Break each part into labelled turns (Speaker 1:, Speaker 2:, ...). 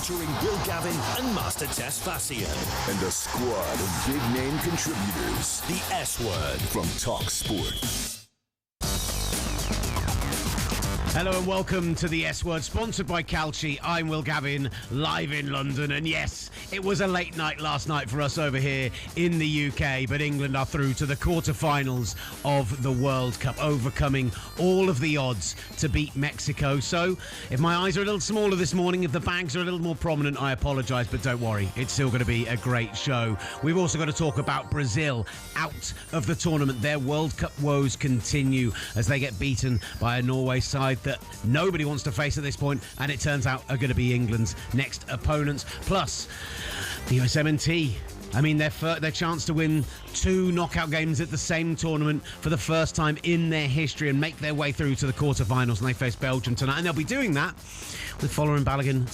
Speaker 1: featuring Will Gavin and Master Tess Fassian.
Speaker 2: And a squad of big-name contributors.
Speaker 1: The S Word
Speaker 2: from talkSPORT.
Speaker 3: Hello and welcome to the S Word, sponsored by Calci. I'm Will Gavin, live in London. And yes, it was a late night last night for us over here in the UK, but England are through to the quarterfinals of the World Cup, overcoming all of the odds to beat Mexico. So, if my eyes are a little smaller this morning, if the bags are a little more prominent, I apologise, but don't worry, it's still going to be a great show. We've also got to talk about Brazil out of the tournament. Their World Cup woes continue as they get beaten by a Norway side that nobody wants to face at this point, and it turns out are going to be England's next opponents. Plus, the USMNT. I mean, their chance to win 2 knockout games at the same tournament for the first time in their history and make their way through to the quarterfinals, and they face Belgium tonight. And they'll be doing that with Fowler and Balogun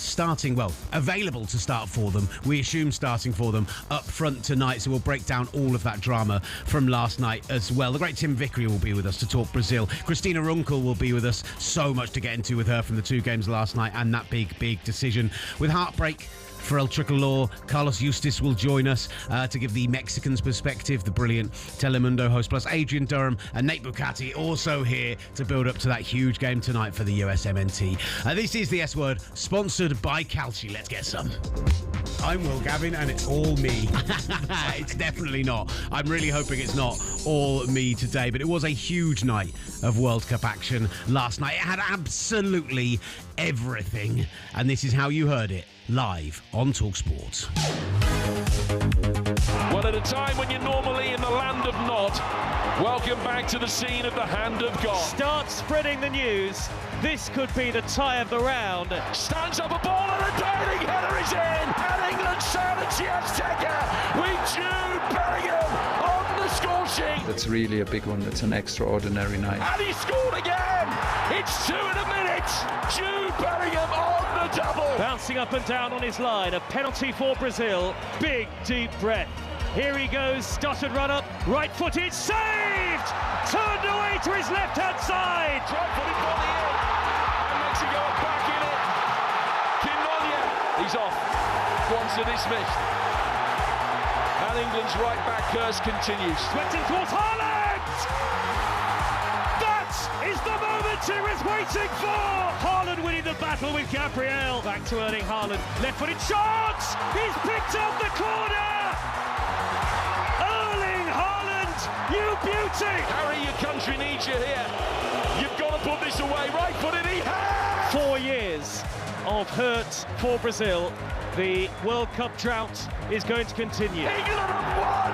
Speaker 3: available to start for them. We assume starting for them up front tonight, so we'll break down all of that drama from last night as well. The great Tim Vickery will be with us to talk Brazil. Christina Unkel will be with us. So much to get into with her from the 2 games last night and that big decision. With heartbreak for El Tricolor, Carlos Yustis will join us to give the Mexicans' perspective. The brilliant Telemundo host, plus Adrian Durham and Nate Bukaty also here to build up to that huge game tonight for the USMNT. This is the S Word, sponsored by Calci. Let's get some. I'm Will Gavin, and it's all me. It's definitely not. I'm really hoping it's not all me today, but it was a huge night of World Cup action last night. It had absolutely everything, and this is how you heard it live on talkSPORT.
Speaker 4: Well, at a time when you're normally in the land of Nod, welcome back to the scene of the hand of God.
Speaker 5: Start spreading the news. This could be the tie of the round.
Speaker 4: Stands up a ball and a diving header is in. And England silence the Azteca with Jude Bellingham on the score sheet.
Speaker 6: That's really a big one. That's an extraordinary night.
Speaker 4: And he scored again. It's 2 in a minute. Jude Bellingham on the double.
Speaker 5: Bouncing up and down on his line. A penalty for Brazil. Big, deep breath. Here he goes, stuttered run up, right footed, saved! Turned away to his left-hand side!
Speaker 4: Right-footed volley in, and Mexico are back in it. Quinolia, he's off, Kwanzaa dismissed. And England's right-back curse continues.
Speaker 5: Sweating towards Haaland! That is the moment he was waiting for! Haaland winning the battle with Gabriel. Back to Erling Haaland, left-footed shot! He's picked up the corner! You beauty!
Speaker 4: Harry, your country needs you here. You've got to put this away. Right footed, he has!
Speaker 5: 4 years of hurt for Brazil. The World Cup drought is going to continue.
Speaker 4: England have won!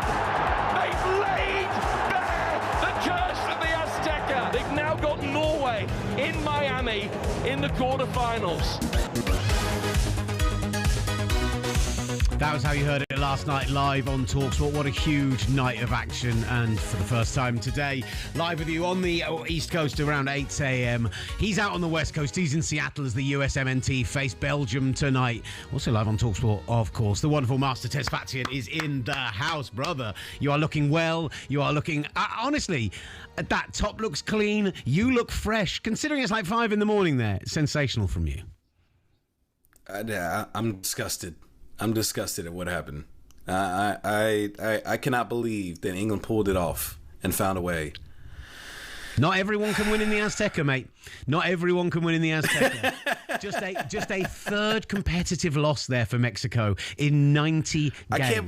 Speaker 4: They've laid bare the curse of the Azteca. They've now got Norway in Miami in the quarterfinals.
Speaker 3: That was how you heard it last night live on talkSPORT. What a huge night of action, and for the first time today, live with you on the East Coast around 8 a.m. He's out on the West Coast. He's in Seattle as the USMNT face Belgium tonight. Also live on talkSPORT, of course. The wonderful Master Tess Fassian is in the house, brother. You are looking well. You are looking... honestly, that top looks clean. You look fresh. Considering it's like 5 in the morning there. It's sensational from you.
Speaker 7: I'm disgusted. I'm disgusted at what happened. I cannot believe that England pulled it off and found a way.
Speaker 3: Not everyone can win in the Azteca, mate. Not everyone can win in the Azteca. just a third competitive loss there for Mexico in 90 games.
Speaker 7: I can't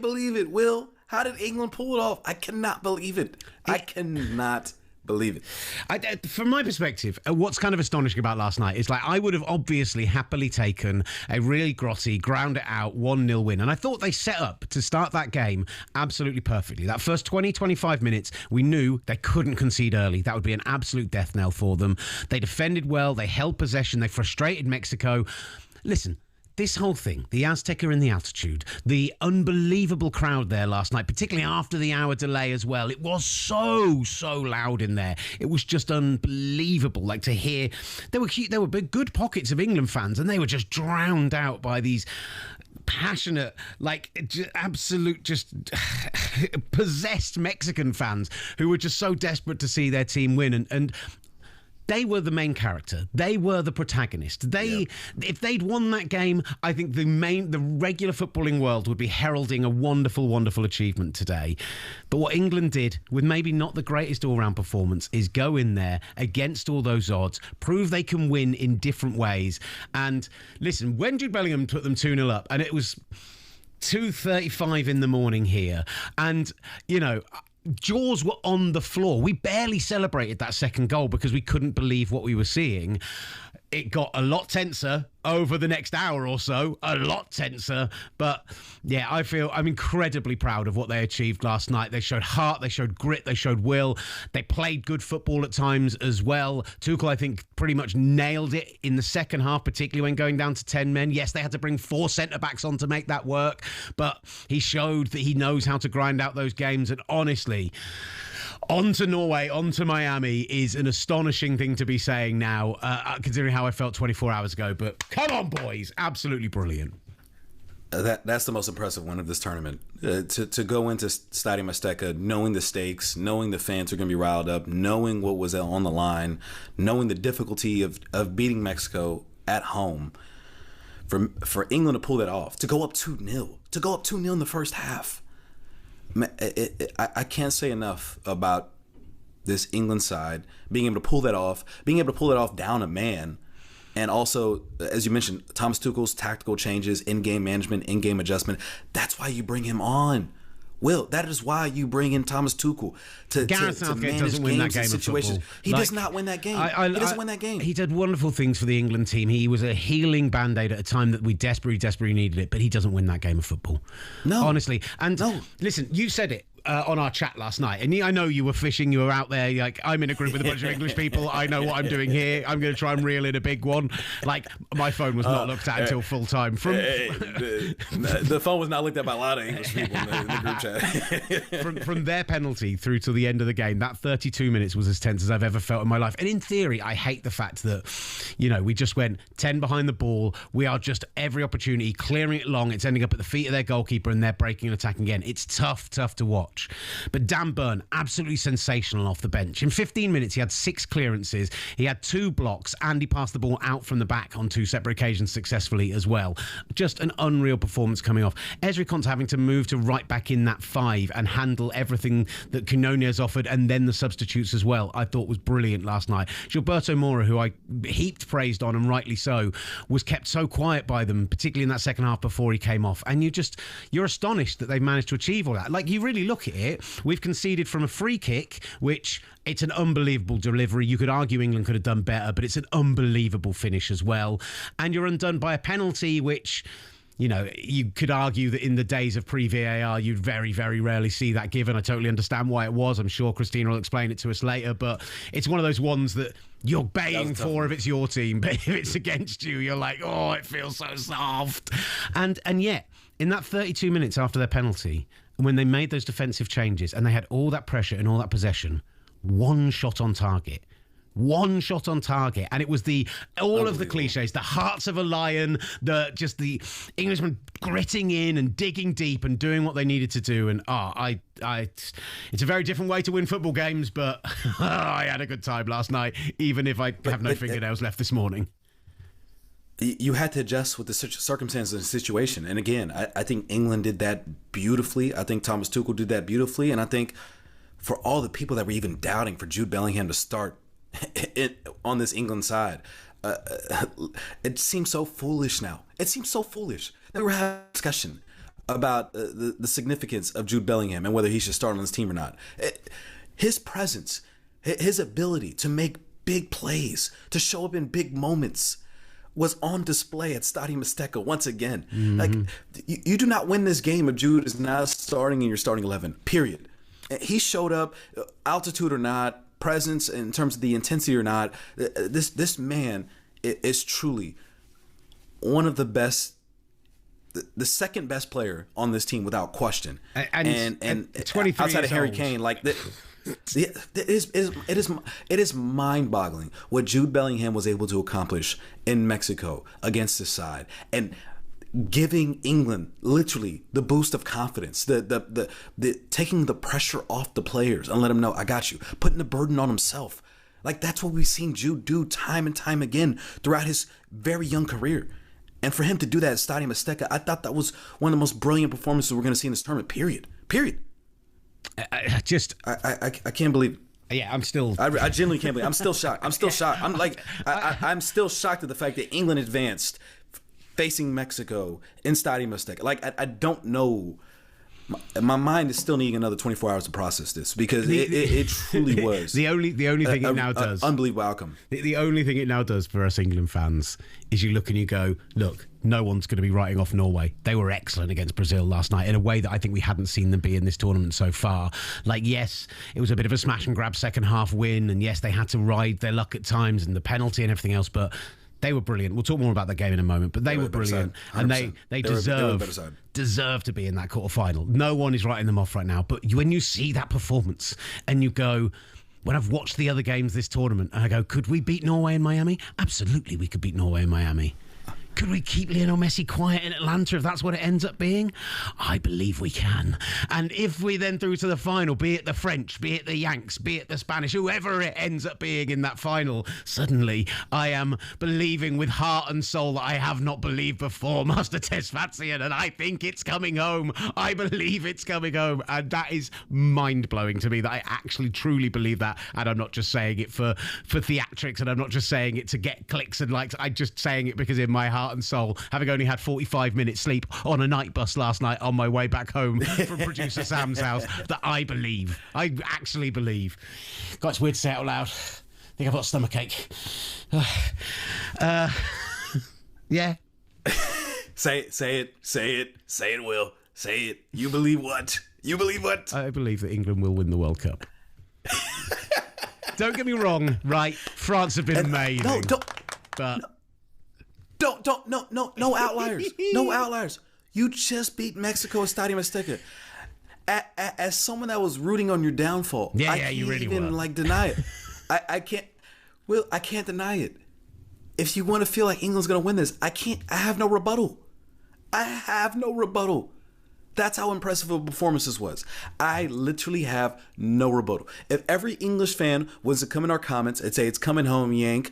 Speaker 7: believe it, Will. How did England pull it off? I cannot believe it. I cannot believe it.
Speaker 3: From my perspective, what's kind of astonishing about last night is, like, I would have obviously happily taken a really grotty, ground it out 1-0 win. And I thought they set up to start that game absolutely perfectly. That first 20, 25 minutes, we knew they couldn't concede early. That would be an absolute death knell for them. They defended well. They held possession. They frustrated Mexico. Listen, this whole thing, the Azteca in the altitude, the unbelievable crowd there last night, particularly after the hour delay as well. It was so loud in there. It was just unbelievable. Like, to hear, there were good pockets of England fans, and they were just drowned out by these passionate, like, absolute, just possessed Mexican fans who were just so desperate to see their team win. And they were the main character. They were the protagonist. If they'd won that game, I think the regular footballing world would be heralding a wonderful, wonderful achievement today. But what England did, with maybe not the greatest all-round performance, is go in there against all those odds, prove they can win in different ways. And listen, when Jude Bellingham put them 2-0 up, and it was 2:35 in the morning here, and, you know, jaws were on the floor. We barely celebrated that second goal because we couldn't believe what we were seeing. It got a lot tenser over the next hour or so, a lot tenser. But yeah, I'm incredibly proud of what they achieved last night. They showed heart, they showed grit, they showed will. They played good football at times as well. Tuchel, I think, pretty much nailed it in the second half, particularly when going down to 10 men. Yes, they had to bring 4 centre-backs on to make that work, but he showed that he knows how to grind out those games. And honestly, on to Norway, on to Miami is an astonishing thing to be saying now, considering how I felt 24 hours ago. But come on, boys. Absolutely brilliant.
Speaker 7: That's the most impressive one of this tournament. To go into Stadium Azteca knowing the stakes, knowing the fans are going to be riled up, knowing what was on the line, knowing the difficulty of beating Mexico at home, for England to pull that off, to go up 2-0, in the first half. I can't say enough about this England side being able to pull that off, down a man. And also, as you mentioned, Thomas Tuchel's tactical changes, in-game management, in-game adjustment. That's why you bring him on. Will, that is why you bring in Thomas Tuchel to manage games and situations. He does not win that game. He doesn't win that game.
Speaker 3: He did wonderful things for the England team. He was a healing Band-Aid at a time that we desperately needed it, but he doesn't win that game of football.
Speaker 7: No.
Speaker 3: Honestly. And listen, you said it on our chat last night, and I know you were fishing, you were out there, like, I'm in a group with a bunch of English people, I know what I'm doing here, I'm going to try and reel in a big one. Like, my phone was not looked at until full time.
Speaker 7: The phone was not looked at by a lot of English people in the group chat.
Speaker 3: from their penalty through to the end of the game, that 32 minutes was as tense as I've ever felt in my life. And in theory, I hate the fact that, you know, we just went 10 behind the ball, we are just every opportunity clearing it long, it's ending up at the feet of their goalkeeper and they're breaking and attacking again. It's tough to watch. But Dan Burn, absolutely sensational off the bench. In 15 minutes, he had 6 clearances, he had 2 blocks, and he passed the ball out from the back on 2 separate occasions successfully as well. Just an unreal performance coming off. Ezri Konsa having to move to right back in that 5 and handle everything that Quinones offered, and then the substitutes as well, I thought was brilliant last night. Gilberto Moura, who I heaped praised on, and rightly so, was kept so quiet by them, particularly in that second half before he came off. And you're astonished that they've managed to achieve all that. Like, you really look at it, we've conceded from a free kick, which it's an unbelievable delivery. You could argue England could have done better, but it's an unbelievable finish as well. And you're undone by a penalty, which, you know, you could argue that in the days of pre-VAR, you'd very, very rarely see that given. I totally understand why it was. I'm sure Christina will explain it to us later, but it's one of those ones that you're baying for if it's your team, but if it's against you, you're like, oh, it feels so soft. And yet, in that 32 minutes after their penalty, when they made those defensive changes and they had all that pressure and all that possession, one shot on target. And it was all of the cliches, the hearts of a lion, the Englishmen gritting in and digging deep and doing what they needed to do. And it's a very different way to win football games, but I had a good time last night, even if I have no fingernails left this morning.
Speaker 7: You had to adjust with the circumstances and the situation. And again, I think England did that beautifully. I think Thomas Tuchel did that beautifully. And I think for all the people that were even doubting for Jude Bellingham to start on this England side, it seems so foolish now. It seems so foolish. We were having a discussion about the significance of Jude Bellingham and whether he should start on this team or not. His presence, his ability to make big plays, to show up in big moments, was on display at Stadium Azteca once again. Mm-hmm. Like, you do not win this game if Jude is not starting in your starting 11, period. He showed up, altitude or not, presence in terms of the intensity or not. This man is truly one of the best, the second best player on this team without question. And
Speaker 3: 23
Speaker 7: outside of Harry
Speaker 3: old.
Speaker 7: Kane, like it is mind-boggling what Jude Bellingham was able to accomplish in Mexico against this side, and giving England literally the boost of confidence, the taking the pressure off the players and let them know, I got you, putting the burden on himself. Like, that's what we've seen Jude do time and time again throughout his very young career. And for him to do that at Stadio Azteca, I thought that was one of the most brilliant performances we're going to see in this tournament, period.
Speaker 3: I
Speaker 7: can't believe it.
Speaker 3: Yeah, I'm still...
Speaker 7: I genuinely can't believe it. I'm still shocked. I'm still shocked at the fact that England advanced facing Mexico in Stadio Azteca. Like, I don't know... My mind is still needing another 24 hours to process this, because it truly was
Speaker 3: the only thing it now does,
Speaker 7: unbelievable outcome.
Speaker 3: The only thing it now does for us England fans is you look and you go, look, no one's going to be writing off Norway. They were excellent against Brazil last night in a way that I think we hadn't seen them be in this tournament so far. Like, yes, it was a bit of a smash and grab second half win, and yes, they had to ride their luck at times and the penalty and everything else, but they were brilliant. We'll talk more about that game in a moment, but they were brilliant, and they deserve to be in that quarter-final. No one is writing them off right now, but when you see that performance and you go, when I've watched the other games this tournament, and I go, could we beat Norway in Miami? Absolutely, we could beat Norway in Miami. Could we keep Lionel Messi quiet in Atlanta if that's what it ends up being? I believe we can. And if we then through to the final, be it the French, be it the Yanks, be it the Spanish, whoever it ends up being in that final, suddenly I am believing with heart and soul that I have not believed before, Master Tesfazian, and I think it's coming home. I believe it's coming home. And that is mind-blowing to me, that I actually truly believe that. And I'm not just saying it for theatrics, and I'm not just saying it to get clicks and likes. I'm just saying it because in my heart and soul, having only had 45 minutes sleep on a night bus last night on my way back home from producer Sam's house, that I actually believe. God, it's weird to say it out loud. I think I've got a stomachache. Yeah.
Speaker 7: Say it, Will. Say it. You believe what?
Speaker 3: I believe that England will win the World Cup. Don't get me wrong, right? France have been amazing.
Speaker 7: No outliers. No outliers. You just beat Mexico at Stadio Azteca. As someone that was rooting on your downfall,
Speaker 3: you really
Speaker 7: even
Speaker 3: were.
Speaker 7: Deny it. I can't deny it. If you want to feel like England's gonna win this, I have no rebuttal. That's how impressive a performance this was. I literally have no rebuttal. If every English fan was to come in our comments and say it's coming home, Yank,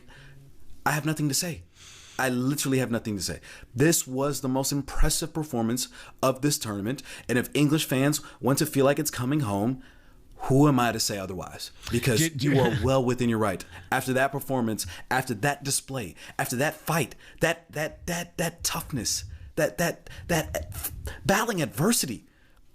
Speaker 7: I have nothing to say. I literally have nothing to say. This was the most impressive performance of this tournament. And if English fans want to feel like it's coming home, who am I to say otherwise? Because you are well within your right. After that performance, after that display, after that fight, that toughness, that battling adversity,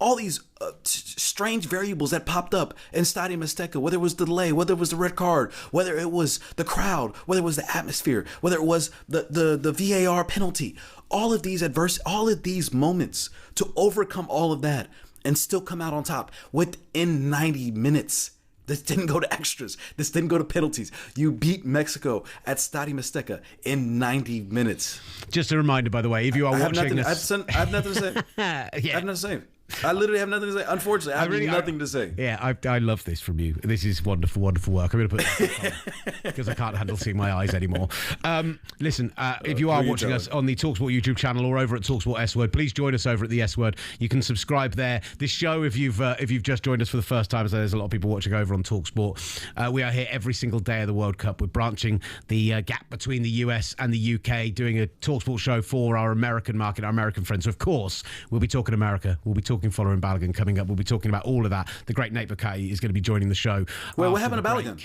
Speaker 7: all these strange variables that popped up in Stadio Azteca, whether it was the delay, whether it was the red card, whether it was the crowd, whether it was the atmosphere, whether it was the VAR penalty, all of these moments, to overcome all of that and still come out on top within 90 minutes. This didn't go to extras. This didn't go to penalties. You beat Mexico at Stadio Azteca in 90 minutes.
Speaker 3: Just a reminder, by the way, if you are watching
Speaker 7: this... I have nothing to say.
Speaker 3: Yeah.
Speaker 7: I have nothing to say. I literally have nothing to say. Unfortunately, I have nothing to say.
Speaker 3: Yeah, I love this from you. This is wonderful, wonderful work. I'm going to put this on because I can't handle seeing my eyes anymore. Listen, if you are watching us on the talkSPORT YouTube channel or over at talkSPORT S Word, please join us over at the S Word. You can subscribe there. This show, if you've just joined us for the first time, so there's a lot of people watching over on talkSPORT. We are here every single day of the World Cup. We're branching the gap between the US and the UK, doing a talkSPORT show for our American market, our American friends. So of course, we'll be talking America. We'll be talking following BALOGUN coming up. We'll be talking about all of that. The great Nate Bukaty is going to be joining the show.
Speaker 7: Well, what happened to BALOGUN?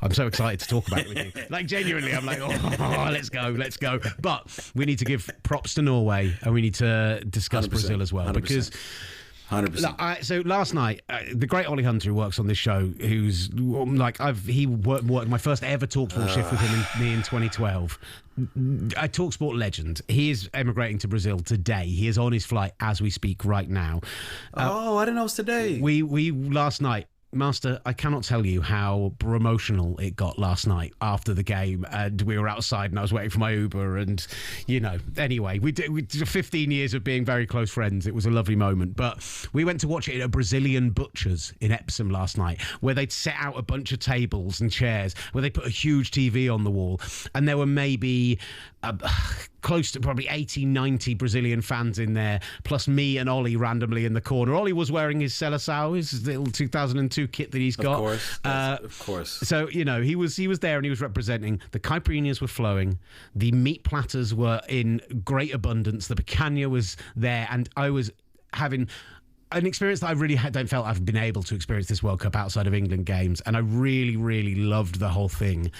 Speaker 3: I'm so excited to talk about it with you. Like, genuinely, I'm like, oh, let's go. But we need to give props to Norway, and we need to discuss Brazil as well.
Speaker 7: 100%.
Speaker 3: Because
Speaker 7: 100%.
Speaker 3: So last night, the great Ollie Hunter, who works on this show, who's like, he worked my first ever talkSPORT shift with him in 2012. A talkSPORT legend. He is emigrating to Brazil today. He is on his flight as we speak right now.
Speaker 7: I didn't know it was today.
Speaker 3: We last night, Master, I cannot tell you how emotional it got last night after the game, and we were outside and I was waiting for my Uber, and anyway, we did 15 years of being very close friends. It was a lovely moment, but we went to watch it at a Brazilian butcher's in Epsom last night, where they'd set out a bunch of tables and chairs, where they put a huge TV on the wall, and there were maybe close to probably 80, 90 Brazilian fans in there, plus me and Ollie randomly in the corner. Ollie was wearing his Seleção, his little 2002 kit that he's got.
Speaker 7: Of course.
Speaker 3: So, you know, he was there and he was representing. The caipirinhas were flowing. The meat platters were in great abundance. The picanha was there, and I was having an experience that I really don't felt I've been able to experience this World Cup outside of England games, and I really, really loved the whole thing.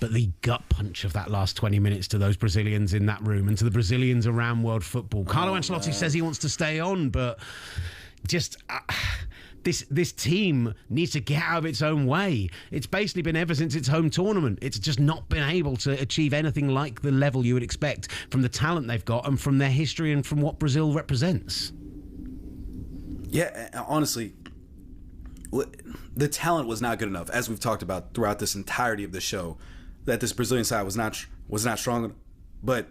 Speaker 3: But the gut punch of that last 20 minutes to those Brazilians in that room and to the Brazilians around world football. Carlo Ancelotti says he wants to stay on, but just this team needs to get out of its own way. It's basically been ever since its home tournament. It's just not been able to achieve anything like the level you would expect from the talent they've got and from their history and from what Brazil represents.
Speaker 7: Yeah, honestly, the talent was not good enough, as we've talked about throughout this entirety of the show, that this Brazilian side was not strong enough. But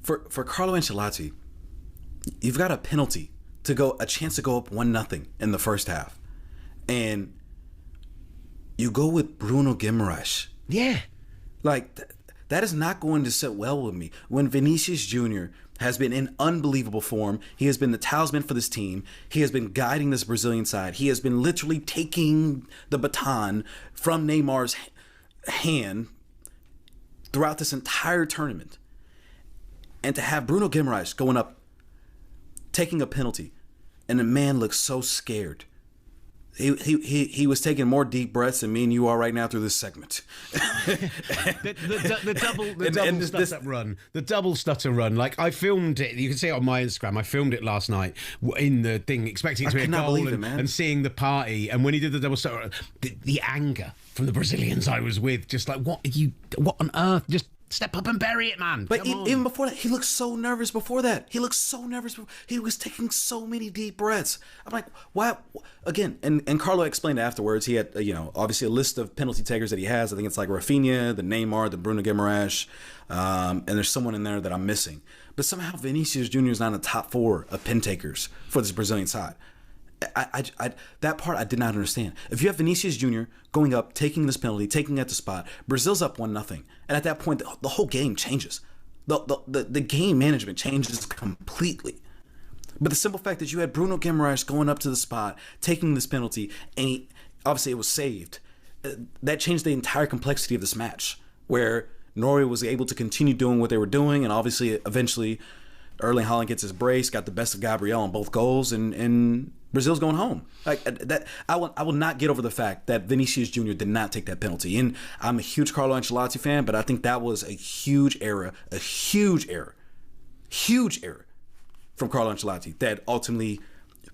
Speaker 7: for Carlo Ancelotti, you've got a penalty a chance to go up 1-0 in the first half, and you go with Bruno Guimaraes.
Speaker 3: Yeah,
Speaker 7: like that is not going to sit well with me. When Vinicius Jr. has been in unbelievable form, he has been the talisman for this team. He has been guiding this Brazilian side. He has been literally taking the baton from Neymar's hand throughout this entire tournament. And to have Bruno Guimaraes going up, taking a penalty, and the man looks so scared. He was taking more deep breaths than me and you are right now through this segment.
Speaker 3: The double stutter run. Like, I filmed it. You can see it on my Instagram. I filmed it last night in the thing, expecting it to be a goal and seeing the party. And when he did the double stutter, the anger from the Brazilians I was with, just like, what on earth? Just step up and bury it, man.
Speaker 7: But even before that, he looked so nervous before that. He looked so nervous. He was taking so many deep breaths. I'm like, why? Again, and Carlo explained afterwards, he had, obviously a list of penalty takers that he has. I think it's like Rafinha, the Neymar, the Bruno Guimaraes, and there's someone in there that I'm missing. But somehow Vinicius Jr. is not in the top 4 of pen takers for this Brazilian side. That part I did not understand. If you have Vinicius Jr. going up, taking this penalty, taking at the spot, Brazil's up 1-0, and at that point the whole game changes. The game management changes completely. But the simple fact that you had Bruno Guimaraes going up to the spot, taking this penalty, and obviously it was saved, that changed the entire complexity of this match, where Norway was able to continue doing what they were doing, and obviously eventually Erling Haaland gets his brace, got the best of Gabriel on both goals, and Brazil's going home. Like that, I will not get over the fact that Vinicius Jr. did not take that penalty. And I'm a huge Carlo Ancelotti fan, but I think that was a huge error from Carlo Ancelotti that ultimately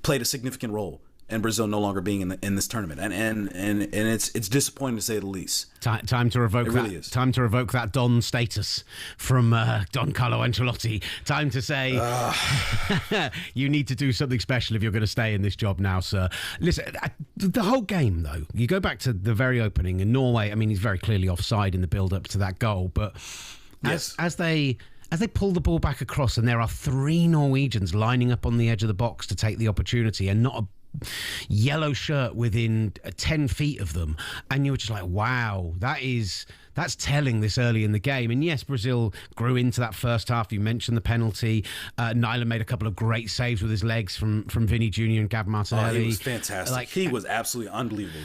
Speaker 7: played a significant role in Brazil no longer being in this tournament, and it's disappointing to say the least.
Speaker 3: Time to revoke that. Really time to revoke that Don status from Don Carlo Ancelotti. Time to say you need to do something special if you're going to stay in this job now, sir. Listen, the whole game though. You go back to the very opening in Norway. I mean, he's very clearly offside in the build-up to that goal, but as they pull the ball back across, and there are 3 Norwegians lining up on the edge of the box to take the opportunity, and not a yellow shirt within 10 feet of them, and you were just like, wow, that's telling this early in the game. And yes, Brazil grew into that first half. You mentioned the penalty. Nyland made a couple of great saves with his legs from Vinny Jr. and Gab Martinelli.
Speaker 7: He was fantastic. He was absolutely unbelievable.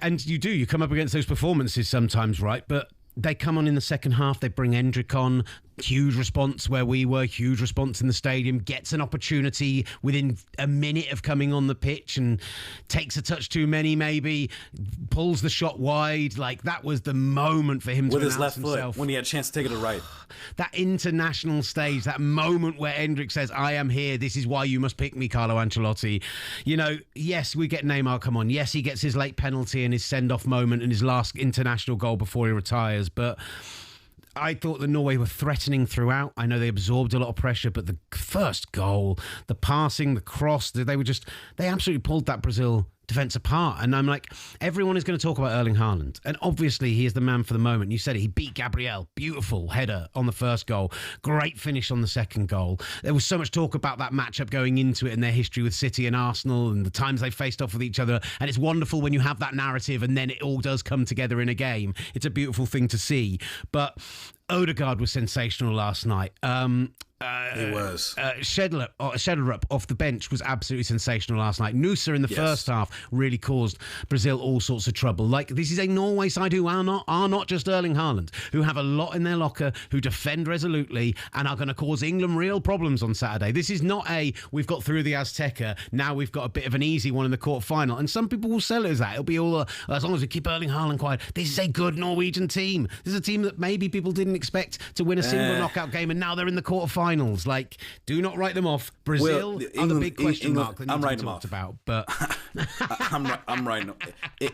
Speaker 3: And you come up against those performances sometimes, right? But they come on in the second half. They bring Endrick on. Huge response where we were. Huge response in the stadium. Gets an opportunity within a minute of coming on the pitch and takes a touch too many, maybe. Pulls the shot wide. Like, that was the moment for him to announce himself. With his left foot,
Speaker 7: when he had a chance to take it to the right.
Speaker 3: That international stage, that moment where Endrick says, I am here. This is why you must pick me, Carlo Ancelotti. Yes, we get Neymar come on. Yes, he gets his late penalty and his send-off moment and his last international goal before he retires. But I thought that Norway were threatening throughout. I know they absorbed a lot of pressure, but the first goal, the passing, the cross, they absolutely pulled that Brazil defence apart. And I'm like, everyone is going to talk about Erling Haaland. And obviously he is the man for the moment. You said it, he beat Gabriel. Beautiful header on the first goal. Great finish on the second goal. There was so much talk about that matchup going into it and their history with City and Arsenal and the times they faced off with each other. And it's wonderful when you have that narrative and then it all does come together in a game. It's a beautiful thing to see. But Odegaard was sensational last night.
Speaker 7: It was.
Speaker 3: Shedlerup off the bench was absolutely sensational last night. Nusa in the first half really caused Brazil all sorts of trouble. Like, this is a Norway side who are not just Erling Haaland, who have a lot in their locker, who defend resolutely and are going to cause England real problems on Saturday. This is not we've got through the Azteca, now we've got a bit of an easy one in the quarter-final. And some people will sell it as that. It'll be all, as long as we keep Erling Haaland quiet. This is a good Norwegian team. This is a team that maybe people didn't expect to win a single knockout game, and now they're in the quarter-finals. Like, do not write them off. Brazil are the big question mark that needs to be talked about. But
Speaker 7: I'm writing them.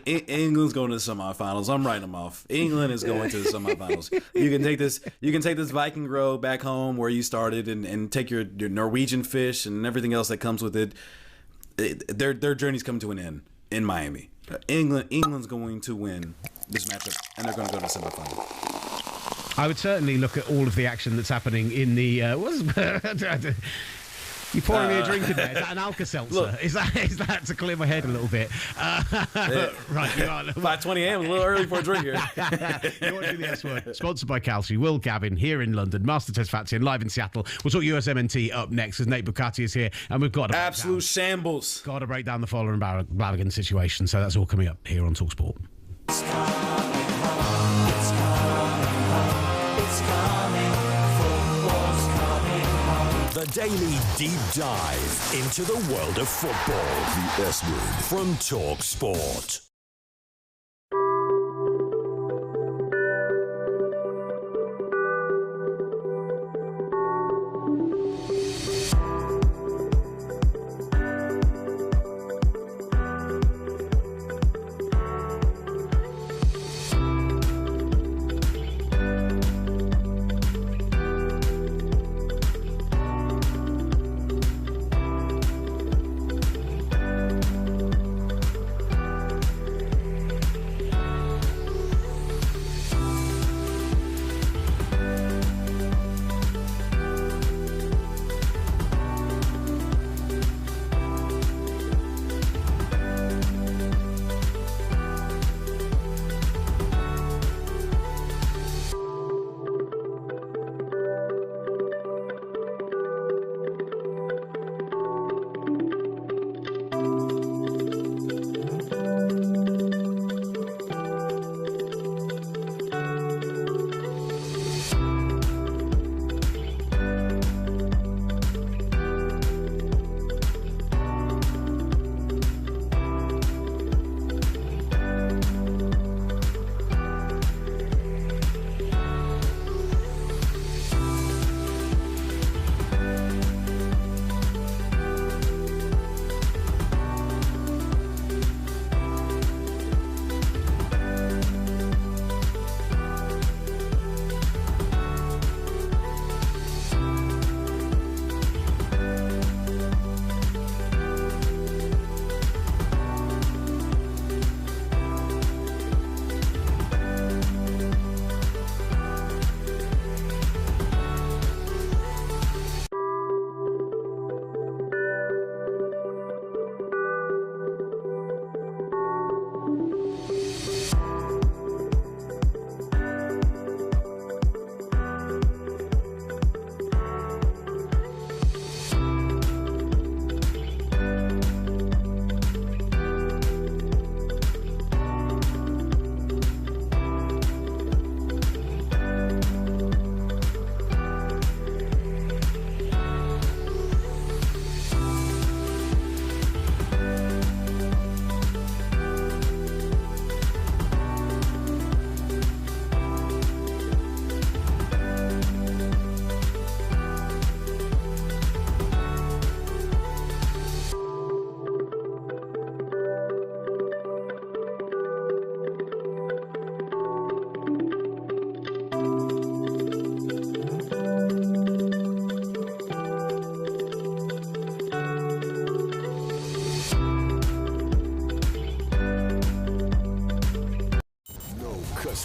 Speaker 7: England's going to the semifinals. I'm writing them off. England is going to the semifinals. You can take this Viking road back home where you started, and take your Norwegian fish and everything else that comes with it. Their journey's coming to an end in Miami. England's going to win this matchup, and they're going to go to the semifinals.
Speaker 3: I would certainly look at all of the action that's happening in the... You pouring me a drink in there? Is that an Alka-Seltzer? Is that to clear my head a little bit? Right, you are.
Speaker 7: 5:20 a.m. a little early for a drink here.
Speaker 3: You're watching the S Word. Sponsored by Calci. Will Gavin here in London. Master Test Fatsian live in Seattle. We'll talk USMNT up next as Nate Bukaty is here, and we've got
Speaker 7: absolute shambles.
Speaker 3: Got to break down the Fowler and Balogun situation. So that's all coming up here on talkSPORT.
Speaker 1: The daily deep dive into the world of football.
Speaker 2: The S Word
Speaker 1: from talkSPORT.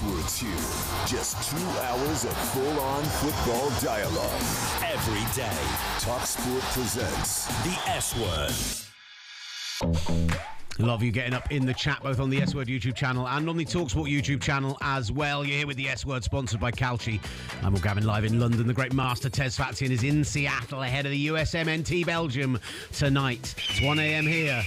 Speaker 2: Words here. Just 2 hours of full-on football dialogue.
Speaker 1: Every day.
Speaker 2: talkSPORT presents
Speaker 1: The S Word.
Speaker 3: A lot of you getting up in the chat, both on the S Word YouTube channel and on the talkSPORT YouTube channel as well. You're here with the S Word, sponsored by Calci. I'm Will Gavin, live in London. The great master Tez Fatsian is in Seattle ahead of the USMNT Belgium tonight. It's 1 a.m. here.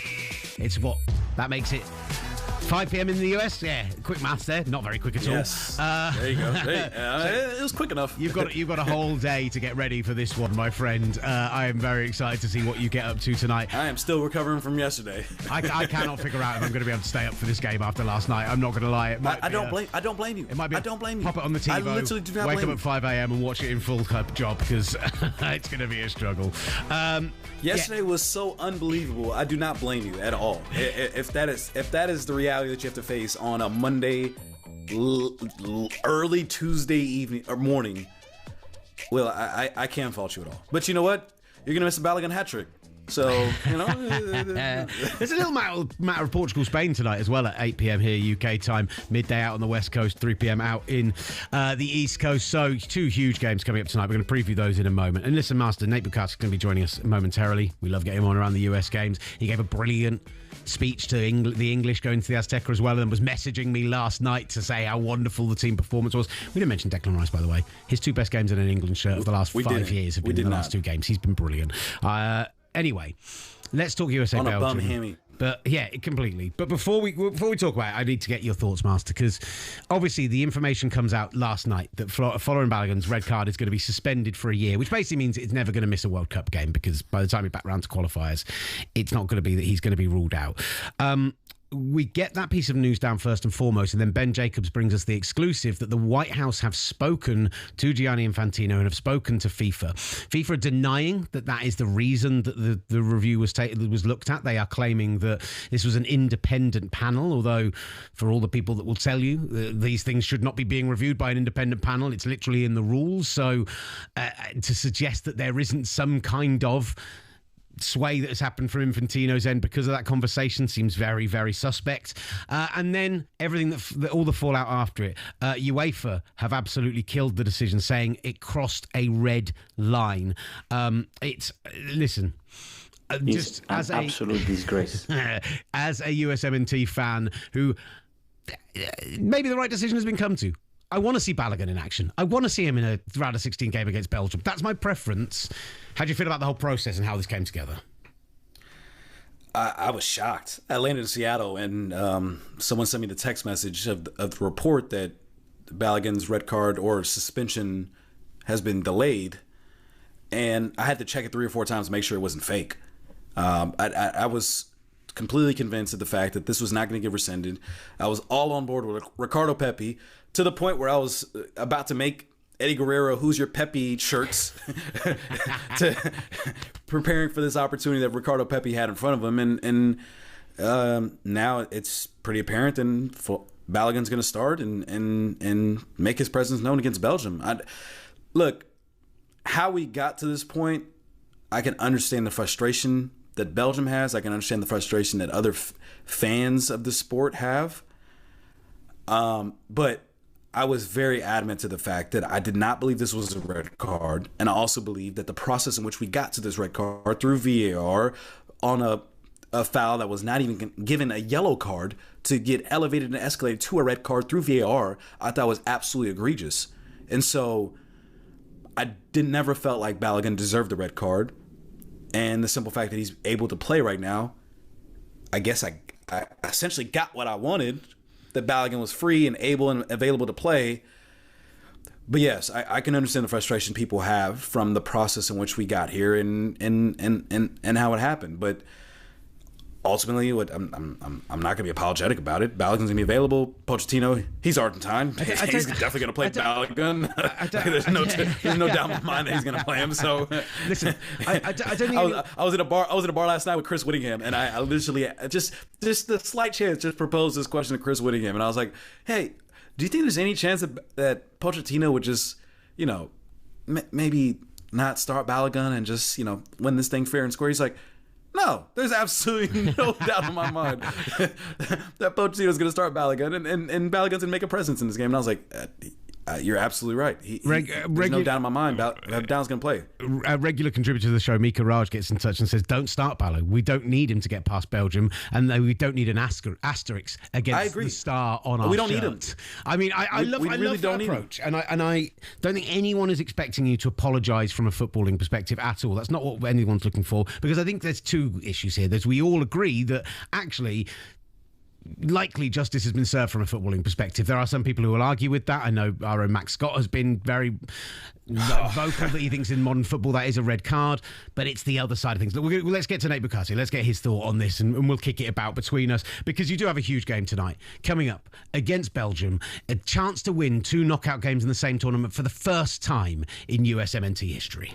Speaker 3: It's what? That makes it 5 p.m. in the US? Yeah, quick maths there. Not very quick at all.
Speaker 7: Yes. There you go. It was quick enough.
Speaker 3: You've got a whole day to get ready for this one, my friend. I am very excited to see what you get up to tonight.
Speaker 7: I am still recovering from yesterday.
Speaker 3: I cannot figure out if I'm going to be able to stay up for this game after last night. I'm not going to lie.
Speaker 7: I don't blame you.
Speaker 3: It might be.
Speaker 7: I don't blame you.
Speaker 3: Pop it on the TV.
Speaker 7: I literally do not
Speaker 3: wake
Speaker 7: blame
Speaker 3: up at 5 a.m. and watch it in full cup job because it's going to be a struggle.
Speaker 7: Yesterday was so unbelievable. I do not blame you at all. If that is the reality that you have to face on a Monday, early Tuesday evening or morning, well, I can't fault you at all. But you know what? You're gonna miss a Balogun hat trick. So, you know,
Speaker 3: there's a little matter of Portugal-Spain tonight as well at 8 p.m. here UK time, midday out on the West Coast, 3 p.m. out in the East Coast. So 2 huge games coming up tonight. We're going to preview those in a moment. And listen, Master, Nate Bukaty is going to be joining us momentarily. We love getting him on around the US games. He gave a brilliant speech to the English going to the Azteca as well, and was messaging me last night to say how wonderful the team performance was. We didn't mention Declan Rice, by the way. His 2 best games in an England shirt of the last 5 years have been in the last 2 games. He's been brilliant. Anyway, let's talk USA Belgium.
Speaker 7: On a bum hammy.
Speaker 3: But yeah, completely. But before we talk about it, I need to get your thoughts, Master, because obviously the information comes out last night that following Balogun's red card is going to be suspended for a year, which basically means it's never going to miss a World Cup game because by the time we back round to qualifiers, it's not going to be that he's going to be ruled out. We get that piece of news down first and foremost, and then Ben Jacobs brings us the exclusive that the White House have spoken to Gianni Infantino and have spoken to FIFA. FIFA are denying that is the reason that the review was looked at. They are claiming that this was an independent panel, although for all the people that will tell you these things should not be being reviewed by an independent panel, it's literally in the rules. So to suggest that there isn't some kind of sway that has happened from Infantino's end because of that conversation seems very, very suspect. And then everything all the fallout after it. UEFA have absolutely killed the decision, saying it crossed a red line. Listen. Just as an absolute disgrace. As a USMNT fan who maybe the right decision has been come to. I want to see Balogun in action. I want to see him in a round of 16 game against Belgium. That's my preference. How do you feel about the whole process and how this came together?
Speaker 7: I was shocked. I landed in Seattle and someone sent me the text message of the report that Balogun's red card or suspension has been delayed. And I had to check it 3 or 4 times to make sure it wasn't fake. I was completely convinced of the fact that this was not going to get rescinded. I was all on board with Ricardo Pepi to the point where I was about to make Eddie Guerrero, who's your Pepi shirts, preparing for this opportunity that Ricardo Pepi had in front of him. And now it's pretty apparent and Balogun's going to start and make his presence known against Belgium. Look, how we got to this point, I can understand the frustration that Belgium has. I can understand the frustration that other fans of the sport have. But I was very adamant to the fact that I did not believe this was a red card. And I also believe that the process in which we got to this red card through VAR on a foul that was not even given a yellow card to get elevated and escalated to a red card through VAR, I thought was absolutely egregious. And so I never felt like Balogun deserved the red card. And the simple fact that he's able to play right now, I guess I essentially got what I wanted, that Balogun was free and able and available to play. But yes, I can understand the frustration people have from the process in which we got here and how it happened. But ultimately, I'm not going to be apologetic about it. Balogun's going to be available. Pochettino, he's Argentine. He's definitely going to play Balogun. There's no doubt in my mind that he's going to play him. So
Speaker 3: listen, I don't think
Speaker 7: I was in a bar last night with Chris Whittingham, and I literally just the slight chance just proposed this question to Chris Whittingham, and I was like, hey, do you think there's any chance that Pochettino would just, maybe not start Balogun and just, win this thing fair and square? He's like, no, there's absolutely no doubt in my mind that Pochettino's going to start Balogun and Balogun's going to make a presence in this game. And I was like, You're absolutely right. There's no doubt in my mind about how Downs going to play.
Speaker 3: A regular contributor to the show, Mika Raj, gets in touch and says, don't start Balo. We don't need him to get past Belgium, and we don't need an asterisk against the star on our
Speaker 7: We don't
Speaker 3: shirt.
Speaker 7: need him.
Speaker 3: I mean, I love that approach, and I don't think anyone is expecting you to apologise from a footballing perspective at all. That's not what anyone's looking for, because I think there's two issues here. We all agree that actually likely justice has been served from a footballing perspective. There are some people who will argue with that. I know our own Max Scott has been very vocal that he thinks in modern football that is a red card, but it's the other side of things. Let's get to Nate Bukaty. Let's get his thought on this, and we'll kick it about between us, because you do have a huge game tonight coming up against Belgium, a chance to win 2 knockout games in the same tournament for the first time in USMNT history.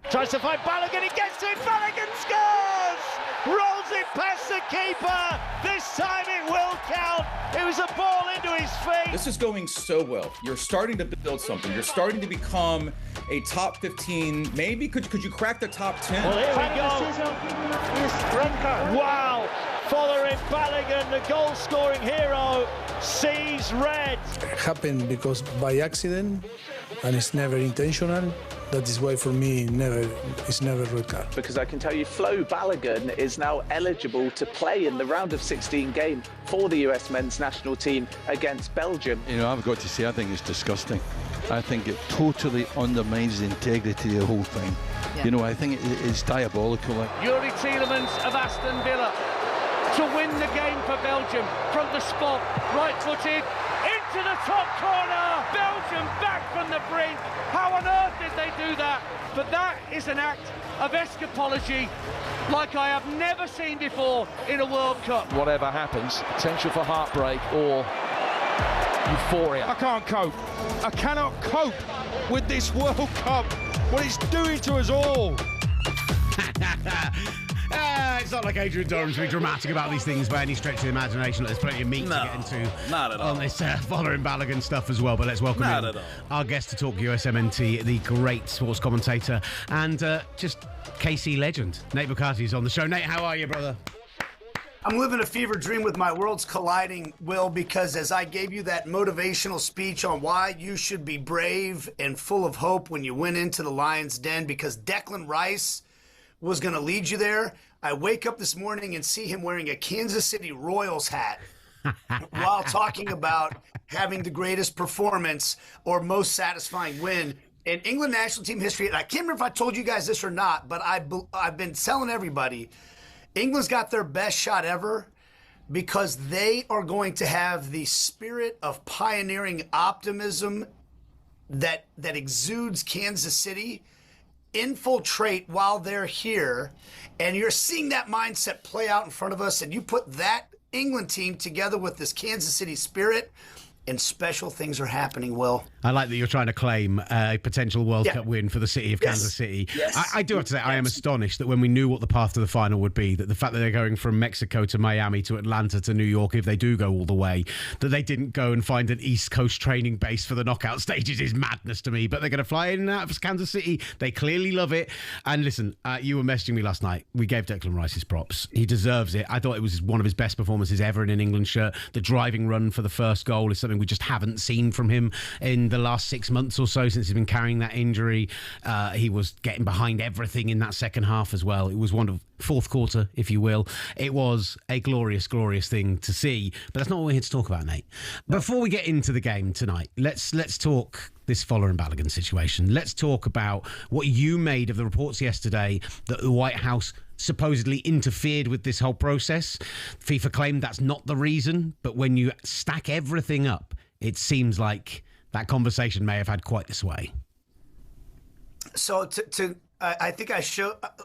Speaker 5: Tries to find Balogun, he gets to it, Balogun scores! Rolls it past the keeper, this time it will count. It was a ball into his feet.
Speaker 8: This is going so well. You're starting to build something. You're starting to become a top 15, maybe could you crack the top 10?
Speaker 5: Well, here we go. Wow, following Balogun, the goal-scoring hero, sees red.
Speaker 9: It happened because by accident, and it's never intentional. That is why for me it's never red card.
Speaker 10: Because I can tell you Flo Balogun is now eligible to play in the round of 16 game for the US men's national team against Belgium.
Speaker 11: You know, I've got to say, I think it's disgusting. I think it totally undermines the integrity of the whole thing. Yeah. You know, I think it's diabolical.
Speaker 5: Yuri Tielemans of Aston Villa to win the game for Belgium from the spot, right-footed, into the top corner. Belgium back from the brink. How on earth did they do that? But that is an act of escapology like I have never seen before in a World Cup.
Speaker 4: Whatever happens, potential for heartbreak or euphoria.
Speaker 12: I can't cope. I cannot cope with this World Cup. What it's doing to us all.
Speaker 3: It's not like Adrian Durham's to be dramatic about these things by any stretch of the imagination. There's plenty of meat to get into
Speaker 7: not at all.
Speaker 3: on this following Balogun stuff as well. But let's welcome in our guest to talk USMNT, the great sports commentator and just KC legend, Nate Bukaty is on the show. Nate, how are you, brother?
Speaker 13: I'm living a fever dream with my worlds colliding, Will, because as I gave you that motivational speech on why you should be brave and full of hope when you went into the Lions' Den, because Declan Rice was going to lead you there, I wake up this morning and see him wearing a Kansas City Royals hat while talking about having the greatest performance or most satisfying win in England national team history. And I can't remember if I told you guys this or not, but I've been telling everybody, England's got their best shot ever because they are going to have the spirit of pioneering optimism that exudes Kansas City infiltrate while they're here, and you're seeing that mindset play out in front of us, and you put that England team together with this Kansas City spirit, and special things are happening, Will.
Speaker 3: I like that you're trying to claim a potential World Cup win for the city of Kansas City.
Speaker 13: Yes.
Speaker 3: I do have to say, I am astonished that when we knew what the path to the final would be, that the fact that they're going from Mexico to Miami to Atlanta to New York, if they do go all the way, that they didn't go and find an East Coast training base for the knockout stages is madness to me. But they're going to fly in and out of Kansas City. They clearly love it. And listen, you were messaging me last night. We gave Declan Rice his props. He deserves it. I thought it was one of his best performances ever in an England shirt. The driving run for the first goal is something we just haven't seen from him in the last 6 months or so since he's been carrying that injury. He was getting behind everything in that second half as well. It was one of fourth quarter, if you will. It was a glorious, glorious thing to see. But that's not what we're here to talk about, Nate. Before we get into the game tonight, let's talk this Fowler and Balogun situation. Let's talk about what you made of the reports yesterday that the White House supposedly interfered with this whole process. FIFA claimed that's not the reason, but when you stack everything up, it seems like that conversation may have had quite the sway.
Speaker 13: So I think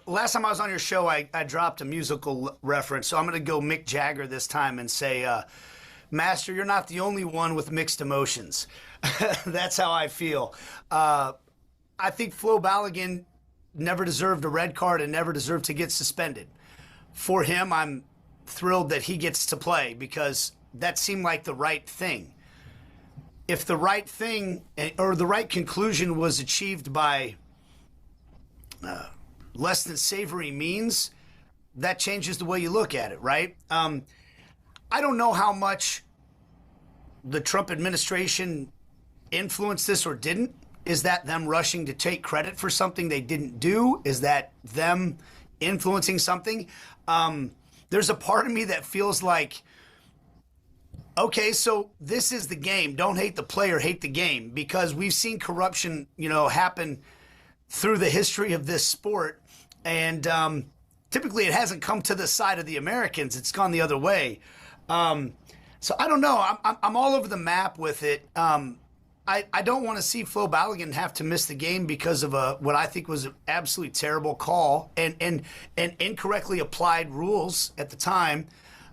Speaker 13: last time I was on your show, I dropped a musical reference. So I'm going to go Mick Jagger this time and say, Master, you're not the only one with mixed emotions. That's how I feel. I think Flo Balogun never deserved a red card and never deserved to get suspended. For him, I'm thrilled that he gets to play because that seemed like the right thing. If the right thing or the right conclusion was achieved by less than savory means, that changes the way you look at it, right? I don't know how much the Trump administration influenced this or didn't? Is that them rushing to take credit for something they didn't do? Is that them influencing something? There's a part of me that feels like, okay, so this is the game. Don't hate the player, hate the game, because we've seen corruption, happen through the history of this sport, and typically it hasn't come to the side of the Americans. It's gone the other way. So I don't know. I'm all over the map with it. I don't want to see Flo Balogun have to miss the game because of what I think was an absolutely terrible call and incorrectly applied rules at the time.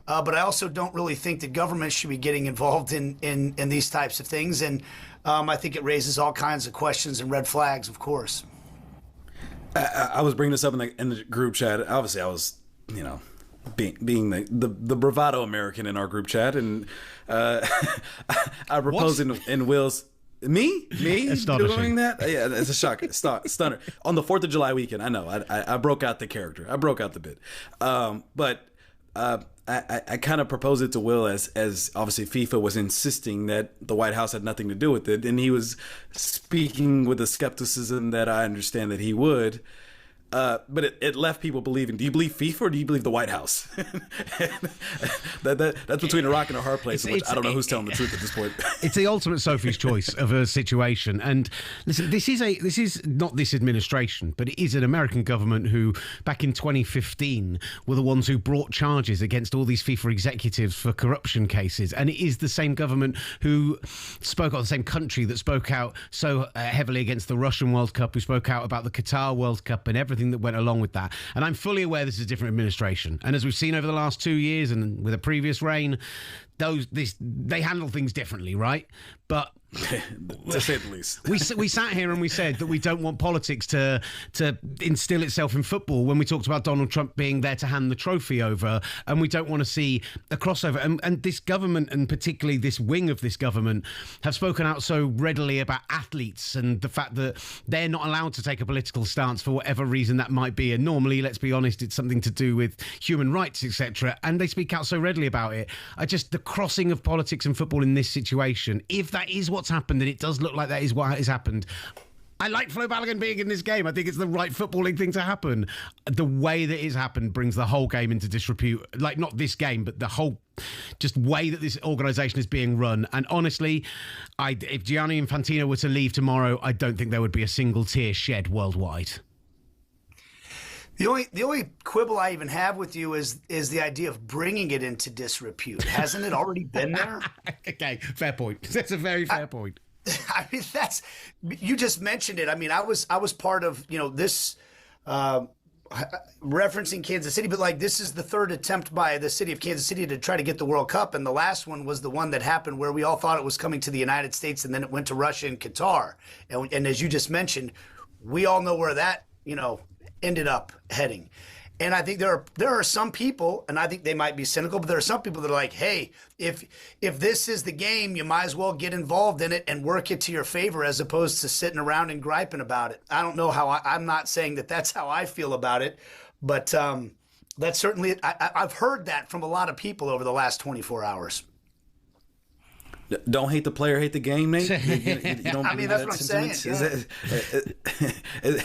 Speaker 13: But I also don't really think the government should be getting involved in these types of things. And I think it raises all kinds of questions and red flags, of course.
Speaker 7: I was bringing this up in the group chat. Obviously, I was, being the bravado American in our group chat, and I proposed in Will's. Me doing that? Yeah, it's a shock, stunner. On the 4th of July weekend, I know I broke out the character, I broke out the bit, but I kind of proposed it to Will as obviously FIFA was insisting that the White House had nothing to do with it, and he was speaking with the skepticism that I understand that he would. But it left people believing, do you believe FIFA or do you believe the White House? That's between a rock and a hard place. I don't know who's telling the truth at this point.
Speaker 3: It's the ultimate Sophie's choice of a situation. And listen, this is not this administration, but it is an American government who, back in 2015, were the ones who brought charges against all these FIFA executives for corruption cases. And it is the same government who spoke out, the same country that spoke out so heavily against the Russian World Cup, who spoke out about the Qatar World Cup and everything that went along with that. And I'm fully aware this is a different administration. And as we've seen over the last 2 years and with a previous reign, they handle things differently, right? But
Speaker 7: to say the least,
Speaker 3: we sat here and we said that we don't want politics to instill itself in football when we talked about Donald Trump being there to hand the trophy over, and we don't want to see a crossover. And this government, and particularly this wing of this government, have spoken out so readily about athletes and the fact that they're not allowed to take a political stance for whatever reason that might be. And normally, let's be honest, it's something to do with human rights, etc. And they speak out so readily about it. The crossing of politics and football in this situation, if that is what's happened, and it does look like that is what has happened, I like Flo Balogun being in this game. I think it's the right footballing thing to happen. The way that it's happened brings the whole game into disrepute. Like, not this game, but the whole just way that this organisation is being run. And honestly, if Gianni Infantino were to leave tomorrow, I don't think there would be a single tear shed worldwide.
Speaker 13: The only quibble I even have with you is the idea of bringing it into disrepute. Hasn't it already been there?
Speaker 3: Okay, fair point. That's a very fair point.
Speaker 13: I mean, you just mentioned it. I mean, I was part of this referencing Kansas City, but this is the third attempt by the city of Kansas City to try to get the World Cup, and the last one was the one that happened where we all thought it was coming to the United States, and then it went to Russia and Qatar. And as you just mentioned, we all know where that ended up heading. And I think there are some people, and I think they might be cynical, but there are some people that are like, hey, if this is the game, you might as well get involved in it and work it to your favor as opposed to sitting around and griping about it. I don't know how I'm not saying that that's how I feel about it, but that's certainly I've heard that from a lot of people over the last 24 hours.
Speaker 7: Don't hate the player, hate the game, Nate. You don't
Speaker 13: I mean, that's what I'm saying. Yeah.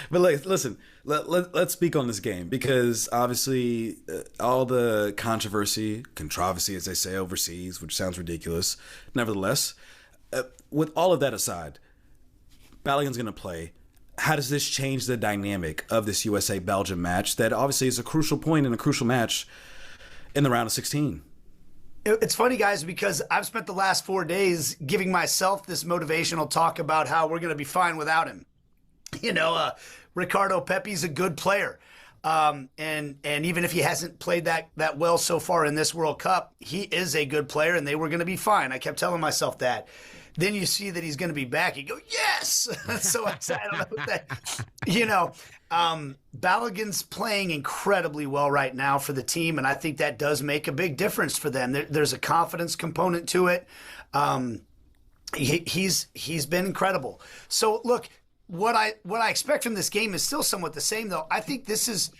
Speaker 7: But listen, let's speak on this game, because obviously all the controversy, as they say overseas, which sounds ridiculous. Nevertheless, with all of that aside, Balogun's going to play. How does this change the dynamic of this USA-Belgium match that obviously is a crucial point and a crucial match in the round of 16?
Speaker 13: It's funny, guys, because I've spent the last 4 days giving myself this motivational talk about how we're going to be fine without him. Ricardo Pepi's a good player. And even if he hasn't played that well so far in this World Cup, he is a good player, and they were going to be fine. I kept telling myself that. Then you see that he's going to be back. You go, yes! So excited about that. Balogun's playing incredibly well right now for the team, and I think that does make a big difference for them. There's a confidence component to it. He's been incredible. So look, what I expect from this game is still somewhat the same, though. I think this is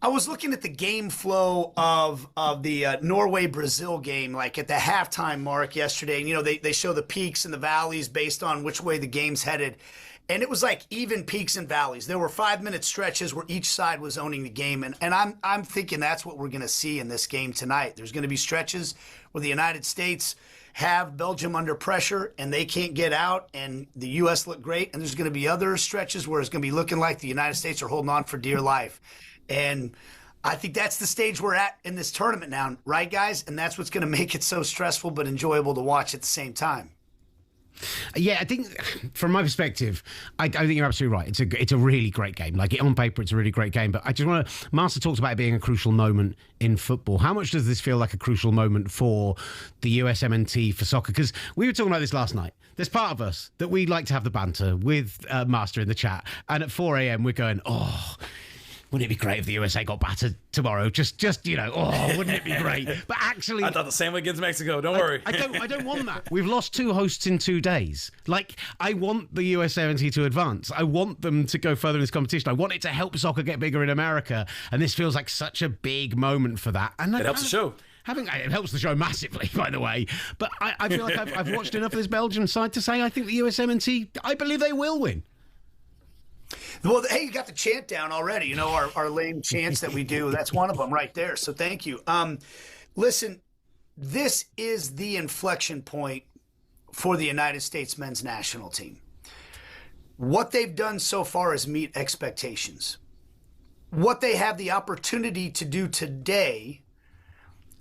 Speaker 13: I was looking at the game flow of the Norway-Brazil game, like at the halftime mark yesterday. And, they show the peaks and the valleys based on which way the game's headed. And it was like even peaks and valleys. There were 5-minute stretches where each side was owning the game. And I'm thinking that's what we're going to see in this game tonight. There's going to be stretches where the United States have Belgium under pressure and they can't get out, and the U.S. look great. And there's going to be other stretches where it's going to be looking like the United States are holding on for dear life. And I think that's the stage we're at in this tournament now, right, guys? And that's what's going to make it so stressful but enjoyable to watch at the same time.
Speaker 3: Yeah, I think from my perspective, I think you're absolutely right. It's a really great game. Like, on paper, it's a really great game. But I just want to... Master talks about it being a crucial moment in football. How much does this feel like a crucial moment for the USMNT for soccer? Because we were talking about this last night. There's part of us that we like to have the banter with Master in the chat. And at 4 a.m, we're going, wouldn't it be great if the USA got battered tomorrow? Just wouldn't it be great? But actually...
Speaker 14: I thought the same way against Mexico. Don't worry.
Speaker 3: I don't want that. We've lost 2 hosts in 2 days. Like, I want the US70 to advance. I want them to go further in this competition. I want it to help soccer get bigger in America. And this feels like such a big moment for that. And
Speaker 14: it helps the show.
Speaker 3: It helps the show massively, by the way. But I feel like I've watched enough of this Belgium side to say I think the USMNT, I believe they will win.
Speaker 13: Well, hey, you got the chant down already. Our lame chants that we do. That's one of them right there. So thank you. Listen, this is the inflection point for the United States men's national team. What they've done so far is meet expectations. What they have the opportunity to do today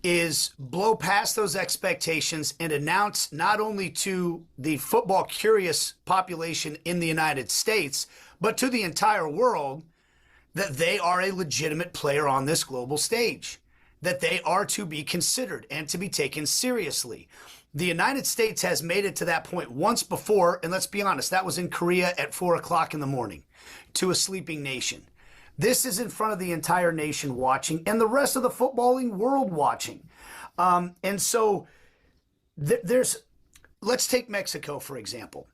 Speaker 13: is blow past those expectations and announce not only to the football curious population in the United States, but to the entire world, that they are a legitimate player on this global stage, that they are to be considered and to be taken seriously. The United States has made it to that point once before, and let's be honest, that was in Korea at 4 o'clock in the morning to a sleeping nation. This is in front of the entire nation watching and the rest of the footballing world watching. And so let's take Mexico, for example.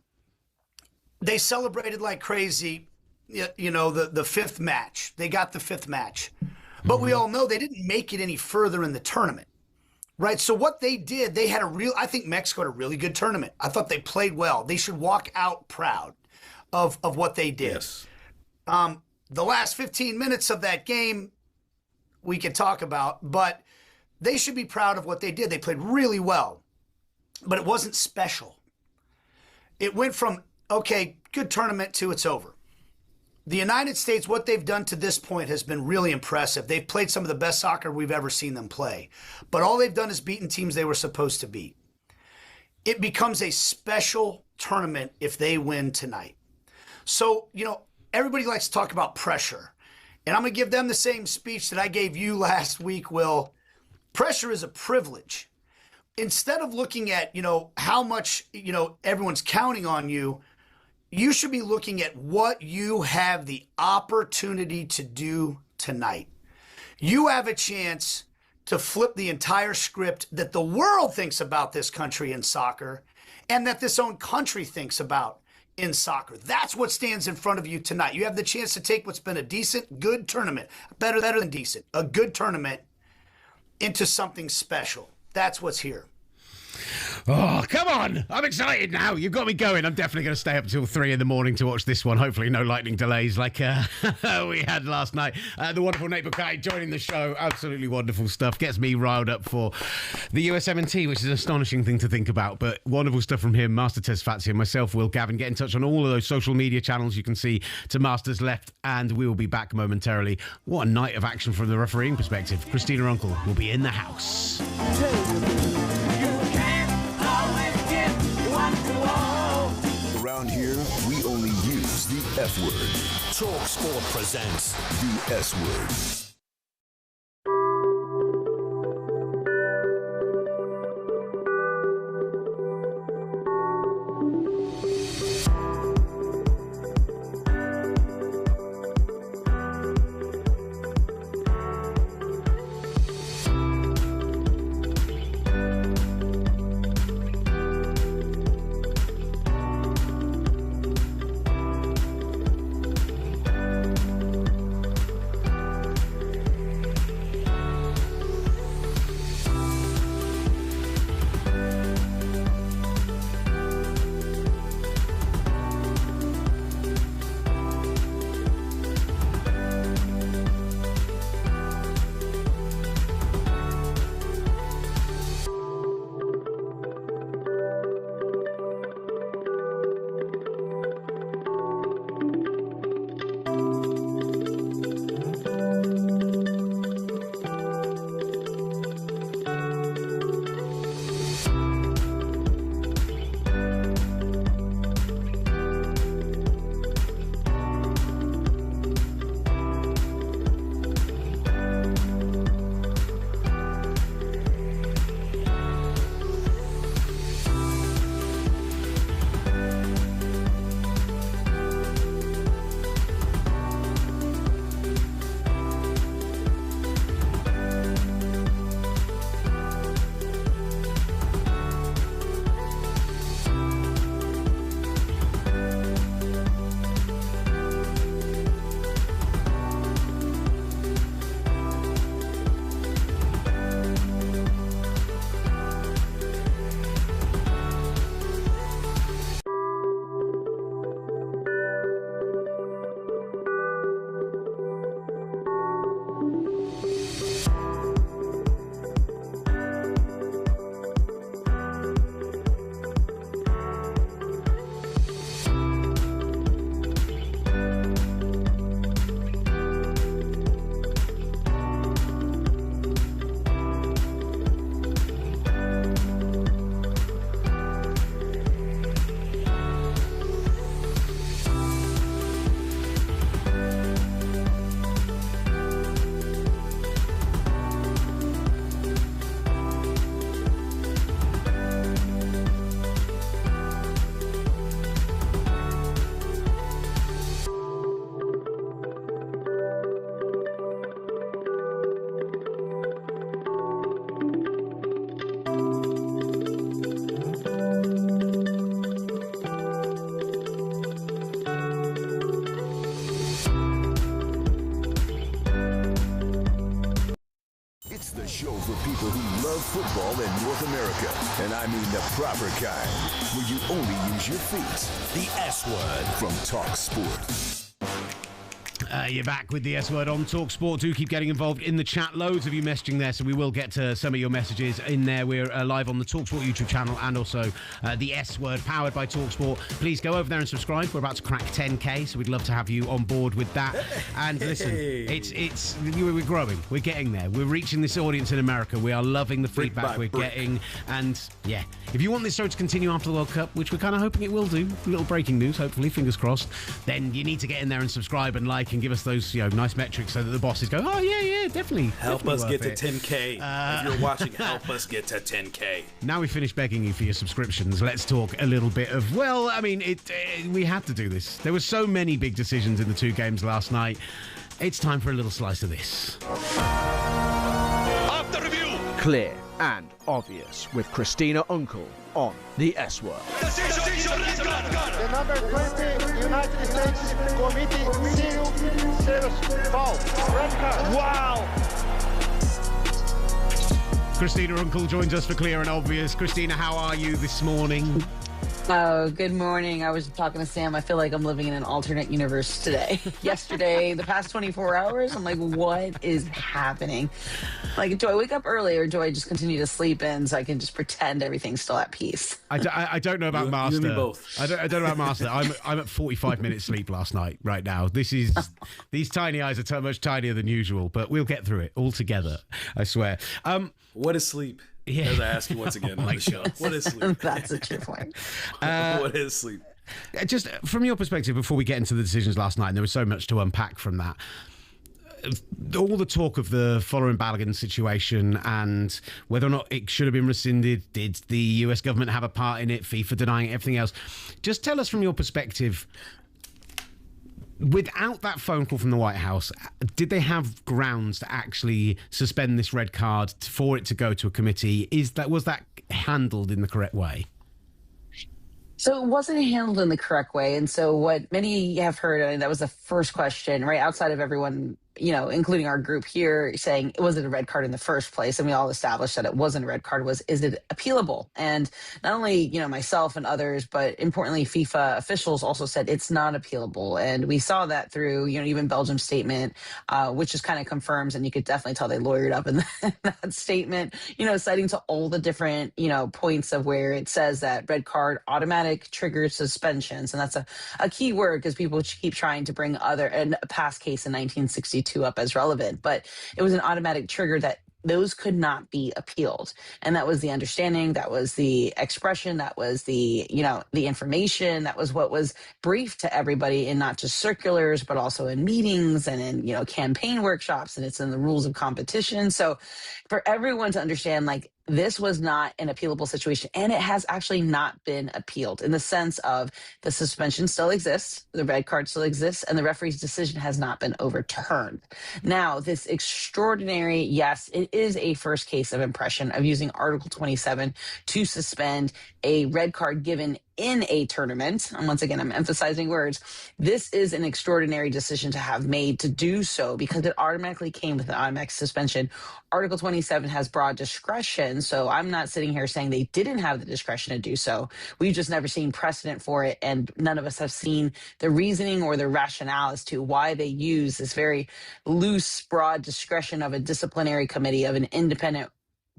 Speaker 13: They celebrated like crazy, the fifth match. They got the fifth match. But we all know they didn't make it any further in the tournament, right? So what they did, I think Mexico had a really good tournament. I thought they played well. They should walk out proud of what they did.
Speaker 14: Yes.
Speaker 13: The last 15 minutes of that game, we can talk about, but they should be proud of what they did. They played really well, but it wasn't special. It went from, okay, good tournament to it's over. The United States, what they've done to this point has been really impressive. They've played some of the best soccer we've ever seen them play, but all they've done is beaten teams they were supposed to beat. It becomes a special tournament if they win tonight. So, everybody likes to talk about pressure, and I'm going to give them the same speech that I gave you last week, Will. Pressure is a privilege. Instead of looking at, how much, everyone's counting on you, you should be looking at what you have the opportunity to do tonight. You have a chance to flip the entire script that the world thinks about this country in soccer and that this own country thinks about in soccer. That's what stands in front of you tonight. You have the chance to take what's been a decent, good tournament, better than decent, a good tournament, into something special. That's what's here.
Speaker 3: Oh, come on. I'm excited now. You've got me going. I'm definitely going to stay up until 3 a.m. to watch this one. Hopefully no lightning delays like we had last night. The wonderful Nate Bukaty joining the show. Absolutely wonderful stuff. Gets me riled up for the USMNT, which is an astonishing thing to think about. But wonderful stuff from him, Master Tesfatsi, myself, Will Gavin. Get in touch on all of those social media channels you can see to Master's left, and we will be back momentarily. What a night of action from the refereeing perspective. Christina Unkel will be in the house.
Speaker 2: Around here, we only use the F word.
Speaker 1: talkSPORT presents
Speaker 2: the S word. show for people who love football in North America. And I mean the proper kind, where you only use your feet.
Speaker 1: The S Word
Speaker 2: from talkSPORT.
Speaker 3: You're back with the S Word on talkSPORT. Do keep getting involved in the chat. Loads of you messaging there, so we will get to some of your messages in there. We're live on the talkSPORT YouTube channel and also the S Word powered by talkSPORT. Please go over there and subscribe. We're about to crack 10k, so we'd love to have you on board with that. And listen, we're growing. We're getting there. We're reaching this audience in America. We are loving the feedback we're getting. And yeah, if you want this show to continue after the World Cup, which we're kind of hoping it will do, a little breaking news, hopefully, fingers crossed, then you need to get in there and subscribe and like and give us those nice metrics so that the bosses go, oh yeah, definitely.
Speaker 7: Help us get to 10k. If you're watching, help us get to 10k.
Speaker 3: Now we've finished begging you for your subscriptions, let's talk a little bit of, well, I mean, we had to do this. There were so many big decisions in the two games last night. It's time for a little slice of this.
Speaker 5: After review. Clear and obvious with Christina Unkel on the S Word.
Speaker 15: The number 20 United States committee serious foul. Red card.
Speaker 5: Wow.
Speaker 3: Christina Unkel joins us for Clear and Obvious. Christina, how are you this morning?
Speaker 16: Oh, good morning. I was talking to Sam. I feel like I'm living in an alternate universe today. Yesterday, the past 24 hours, I'm like, what is happening? Like, do I wake up early or do I just continue to sleep in so I can just pretend everything's still at peace?
Speaker 3: I don't know about Master.
Speaker 7: You and me both.
Speaker 3: I don't know about Master. I'm at 45 minutes sleep last night right now. These tiny eyes are much tinier than usual, but we'll get through it all together, I swear.
Speaker 7: What is sleep? Yeah. As I ask you once again on the show, what is sleep?
Speaker 16: That's a true point.
Speaker 7: What is sleep?
Speaker 3: Just from your perspective, before we get into the decisions last night, and there was so much to unpack from that, all the talk of the following Balogun situation and whether or not it should have been rescinded, did the US government have a part in it, FIFA denying it, everything else. Just tell us from your perspective, without that phone call from the White House, did they have grounds to actually suspend this red card for it to go to a committee? Was that handled in the correct way?
Speaker 16: So it wasn't handled in the correct way. And so what many have heard, and that was the first question, right, outside of everyone, including our group here, saying, was it a red card in the first place? And we all established that it wasn't a red card. Is it appealable? And not only, myself and others, but importantly, FIFA officials also said it's not appealable. And we saw that through, even Belgium's statement, which just kind of confirms, and you could definitely tell they lawyered up in that statement, citing to all the different, points of where it says that red card automatic triggers suspensions. And that's a key word because people keep trying to bring a past case in 1962 up as relevant, but it was an automatic trigger that those could not be appealed. And that was the understanding, that was the expression, that was the, the information, that was what was briefed to everybody in not just circulars, but also in meetings and in, campaign workshops, and it's in the rules of competition. So for everyone to understand, this was not an appealable situation, and it has actually not been appealed in the sense of the suspension still exists, the red card still exists, and the referee's decision has not been overturned. Now, this extraordinary, yes, it is a first case of impression of using Article 27 to suspend a red card given in a tournament. And once again, I'm emphasizing words. This is an extraordinary decision to have made to do so because it automatically came with an automatic suspension. Article 27 has broad discretion. So I'm not sitting here saying they didn't have the discretion to do so. We've just never seen precedent for it. And none of us have seen the reasoning or the rationale as to why they use this very loose, broad discretion of a disciplinary committee of an independent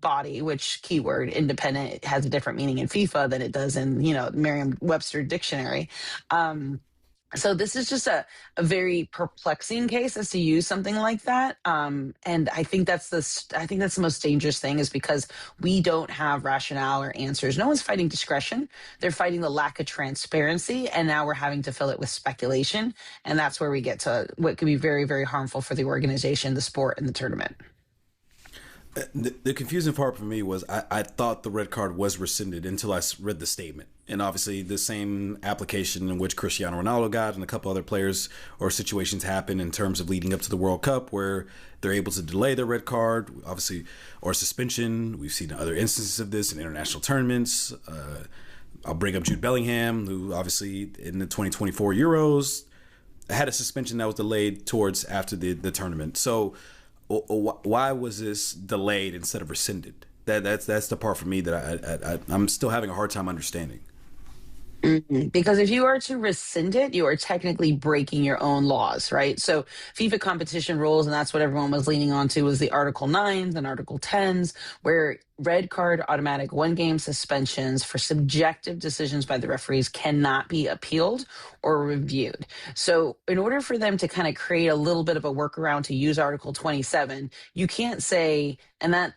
Speaker 16: body, which keyword independent has a different meaning in FIFA than it does in, Merriam-Webster dictionary. So this is just a very perplexing case as to use something like that. And I think that's the most dangerous thing is because we don't have rationale or answers. No one's fighting discretion. They're fighting the lack of transparency. And now we're having to fill it with speculation. And that's where we get to what could be very, very harmful for the organization, the sport, and the tournament.
Speaker 7: The confusing part for me was I thought the red card was rescinded until I read the statement. And obviously the same application in which Cristiano Ronaldo got and a couple other players or situations happen in terms of leading up to the World Cup where they're able to delay their red card, obviously, or suspension. We've seen other instances of this in international tournaments. I'll bring up Jude Bellingham, who obviously in the 2024 Euros had a suspension that was delayed towards after the tournament. So why was this delayed instead of rescinded? That's the part for me that I'm still having a hard time understanding.
Speaker 16: Because if you are to rescind it, you are technically breaking your own laws, right? So FIFA competition rules, and that's what everyone was leaning on to, was the Article 9s and Article 10s, where red card automatic 1-game suspensions for subjective decisions by the referees cannot be appealed or reviewed. So in order for them to kind of create a little bit of a workaround to use Article 27, you can't say, and that,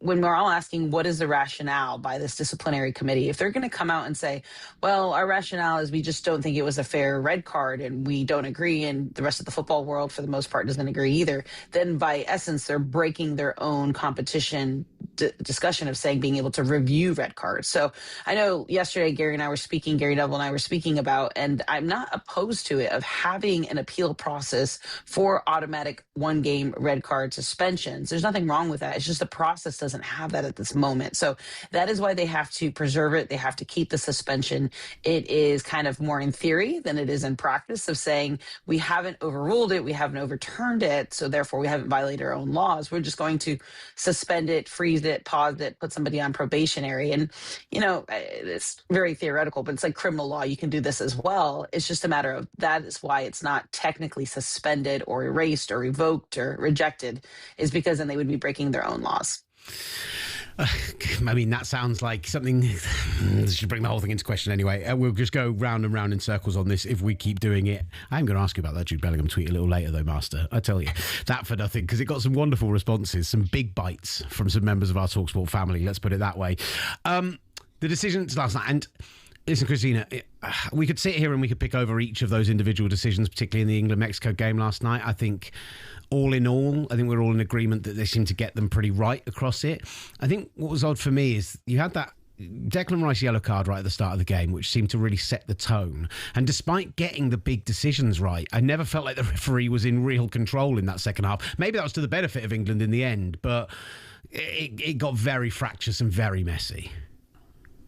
Speaker 16: when we're all asking what is the rationale by this disciplinary committee, if they're going to come out and say, well, our rationale is we just don't think it was a fair red card and we don't agree, and the rest of the football world for the most part doesn't agree either, then by essence they're breaking their own competition discussion of saying being able to review red cards. So I know yesterday Gary Neville and I were speaking about, and I'm not opposed to it, of having an appeal process for automatic 1-game red card suspensions. There's nothing wrong with that. It's just the process doesn't have that at this moment. So that is why they have to preserve it. They have to keep the suspension. It is kind of more in theory than it is in practice of saying we haven't overruled it, we haven't overturned it, so therefore we haven't violated our own laws. We're just going to suspend it, freeze it, pause it, put somebody on probationary. And, it's very theoretical, but it's like criminal law. You can do this as well. It's just a matter of that is why it's not technically suspended or erased or revoked or rejected, is because then they would be breaking their own laws.
Speaker 3: I mean, that sounds like something that should bring the whole thing into question anyway. We'll just go round and round in circles on this if we keep doing it. I'm going to ask you about that Jude Bellingham tweet a little later, though, Master. I tell you, that for nothing, because it got some wonderful responses, some big bites from some members of our talkSPORT family, let's put it that way. The decisions last night, and listen, Christina, we could sit here and we could pick over each of those individual decisions, particularly in the England-Mexico game last night. I think all in all, I think we're all in agreement that they seem to get them pretty right across it. I think what was odd for me is you had that Declan Rice yellow card right at the start of the game, which seemed to really set the tone. And despite getting the big decisions right, I never felt like the referee was in real control in that second half. Maybe that was to the benefit of England in the end, but it got very fractious and very messy.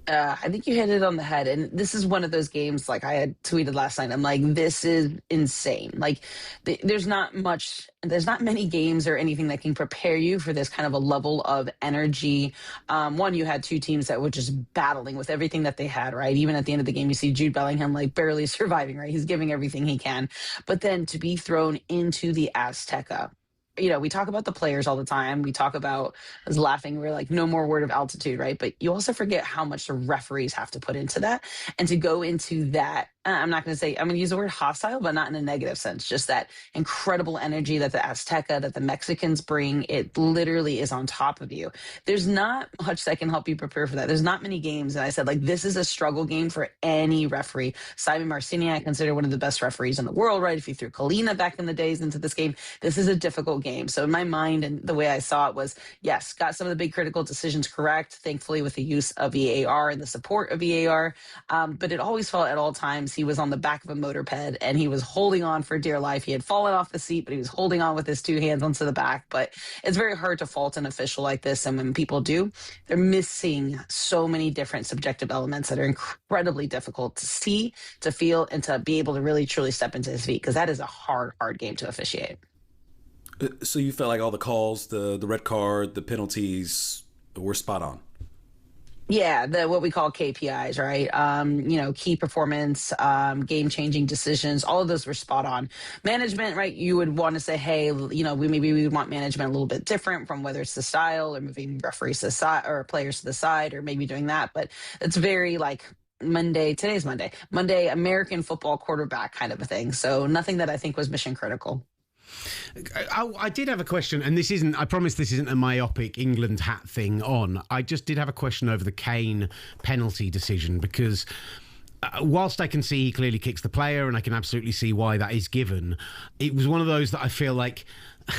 Speaker 16: I think you hit it on the head. And this is one of those games, like I had tweeted last night, I'm like, this is insane. Like there's not many games or anything that can prepare you for this kind of a level of energy. One, you had two teams that were just battling with everything that they had, right? Even at the end of the game, you see Jude Bellingham like barely surviving, right? He's giving everything he can. But then to be thrown into the Azteca, we talk about the players all the time. We talk about, I was laughing, we're like, no more word of altitude, right? But you also forget how much the referees have to put into that. And to go into that, I'm going to use the word hostile, but not in a negative sense, just that incredible energy that the Azteca, that the Mexicans bring, it literally is on top of you. There's not much that can help you prepare for that. There's not many games. And I said, like, this is a struggle game for any referee. Simon Marcini, I consider one of the best referees in the world, right? If you threw Colina back in the days into this game, this is a difficult game. So in my mind and the way I saw it was, yes, got some of the big critical decisions correct, thankfully with the use of VAR and the support of VAR. But it always felt at all times he was on the back of a motorped and he was holding on for dear life. He had fallen off the seat, but he was holding on with his two hands onto the back. But it's very hard to fault an official like this. And when people do, they're missing so many different subjective elements that are incredibly difficult to see, to feel, and to be able to really truly step into his feet, because that is a hard game to officiate.
Speaker 7: So you felt like all the calls, the red card, the penalties were spot on?
Speaker 16: Yeah, what we call KPIs, right? Key performance, game-changing decisions, all of those were spot on. Management, right? You would want to say, hey, we would want management a little bit different from whether it's the style or moving referees to the side or players to the side or maybe doing that. But it's very like today's Monday, American football quarterback kind of a thing. So nothing that I think was mission critical.
Speaker 3: I did have a question, and I promise this isn't a myopic England hat thing on. I just did have a question over the Kane penalty decision, because whilst I can see he clearly kicks the player and I can absolutely see why that is given, it was one of those that I feel like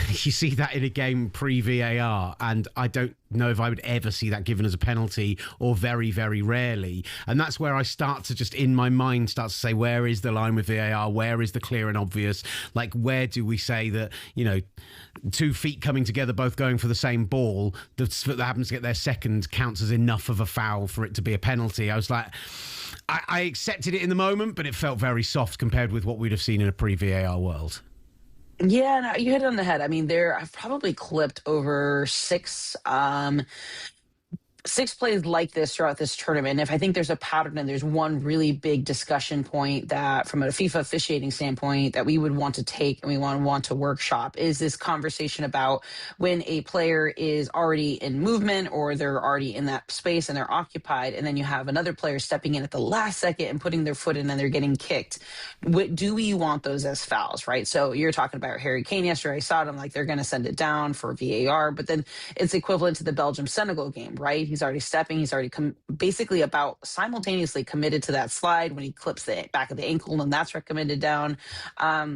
Speaker 3: you see that in a game pre-VAR, and I don't know if I would ever see that given as a penalty, or very, very rarely. And that's where I start to just, in my mind, start to say, where is the line with VAR? Where is the clear and obvious? Like, where do we say that, 2 feet coming together, both going for the same ball, that happens to get their second counts as enough of a foul for it to be a penalty? I was like, I accepted it in the moment, but it felt very soft compared with what we'd have seen in a pre-VAR world.
Speaker 16: Yeah, no, you hit it on the head. I mean, I've probably clipped over six plays like this throughout this tournament. If I think there's a pattern and there's one really big discussion point that from a FIFA officiating standpoint that we would want to take and we want to workshop is this conversation about when a player is already in movement or they're already in that space and they're occupied, and then you have another player stepping in at the last second and putting their foot in and they're getting kicked. Do we want those as fouls, right? So you're talking about Harry Kane yesterday. I saw it. I'm like, they're going to send it down for VAR, but then it's equivalent to the Belgium-Senegal game, right? He's already stepping. He's already basically about simultaneously committed to that slide when he clips the back of the ankle, and that's recommended down.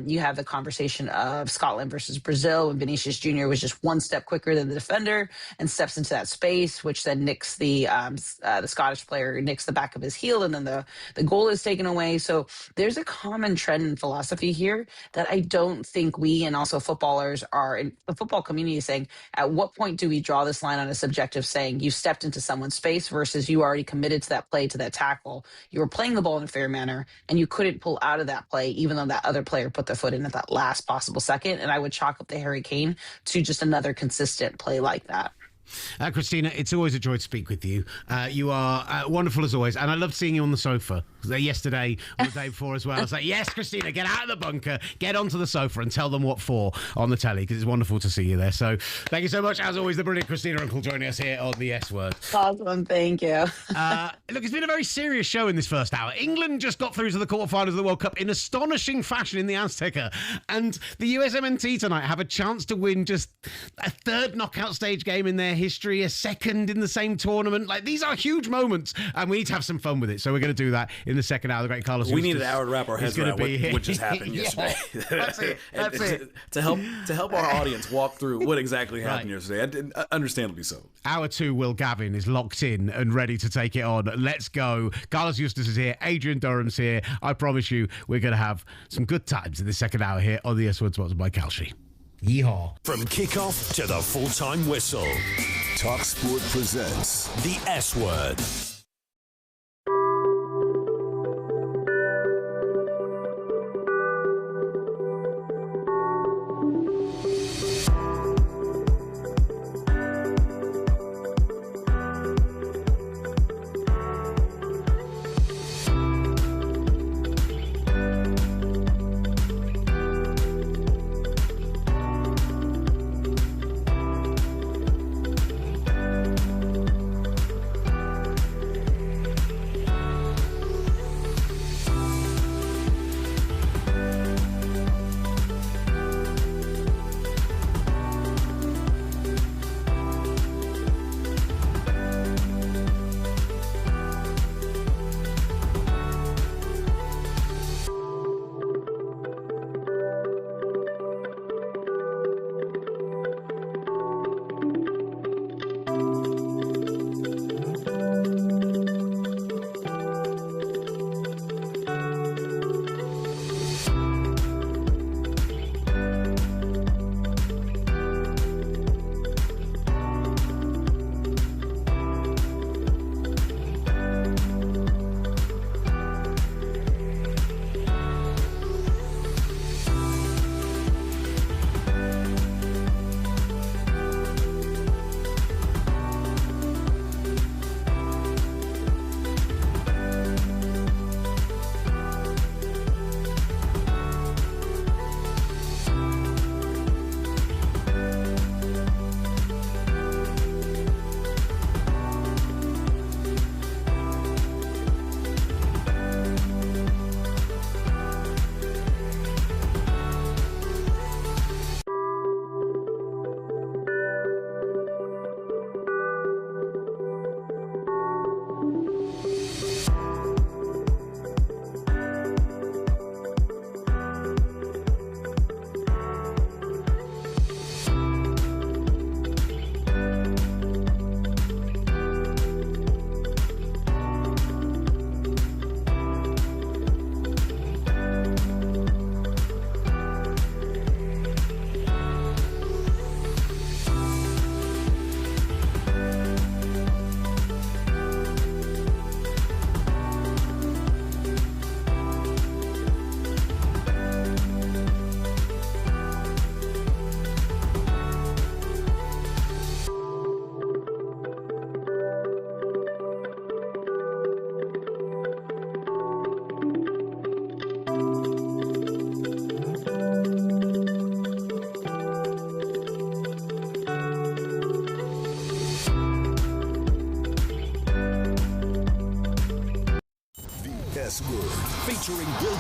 Speaker 16: You have the conversation of Scotland versus Brazil when Vinicius Jr. was just one step quicker than the defender and steps into that space, which then nicks the Scottish player nicks the back of his heel, and then the goal is taken away. So there's a common trend in philosophy here that I don't think we and also footballers are in the football community saying, at what point do we draw this line on a subjective saying you stepped into someone's space versus you already committed to that play, to that tackle. You were playing the ball in a fair manner and you couldn't pull out of that play, even though that other player put their foot in at that last possible second. And I would chalk up the Harry Kane to just another consistent play like that.
Speaker 3: Christina, it's always a joy to speak with you. You are wonderful as always, and I loved seeing you on the sofa yesterday or the day before as well. I was like, yes, Christina, get out of the bunker, get onto the sofa and tell them what for on the telly, because it's wonderful to see you there. So thank you so much. As always, the brilliant Christina Unkel joining us here on the S Word.
Speaker 16: Awesome, thank you.
Speaker 3: Look, it's been a very serious show in this first hour. England just got through to the quarterfinals of the World Cup in astonishing fashion in the Azteca, and the USMNT tonight have a chance to win just a third knockout stage game in their history, a second in the same tournament. Like, these are huge moments, and we need to have some fun with it. So we're going to do that in the second hour. The great Carlos
Speaker 7: we
Speaker 3: Yustis
Speaker 7: need an hour to wrap our heads around what just happened yesterday.
Speaker 3: That's it. That's it.
Speaker 7: To help our audience walk through what exactly happened yesterday. Understandably so.
Speaker 3: Hour 2, Will Gavin is locked in and ready to take it on. Let's go. Carlos Yustis is here. Adrian Durham's here. I promise you, we're going to have some good times in the second hour here on the S Word, sponsored by Calci. Yeehaw.
Speaker 1: From kickoff to the full-time whistle,
Speaker 2: talkSPORT presents
Speaker 1: the S Word.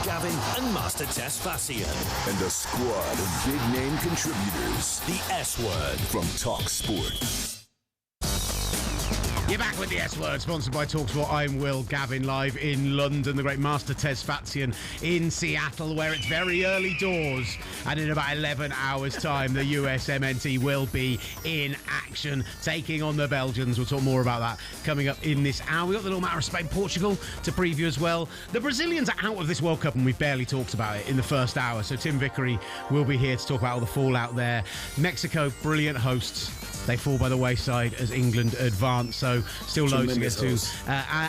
Speaker 1: Gavin and Master Tess Fassian.
Speaker 2: And a squad of big-name contributors.
Speaker 1: The S Word
Speaker 2: from talkSPORT.
Speaker 3: You're back with the S Word, sponsored by talkSPORT. I'm Will Gavin, live in London. The great Master Tess Fassian in Seattle, where it's very early doors. And in about 11 hours' time, the USMNT will be in action, taking on the Belgians. We'll talk more about that coming up in this hour. We've got the little matter of Spain-Portugal to preview as well. The Brazilians are out of this World Cup, and we've barely talked about it in the first hour. So Tim Vickery will be here to talk about all the fallout there. Mexico, brilliant hosts. They fall by the wayside as England advance, so still loads to get to.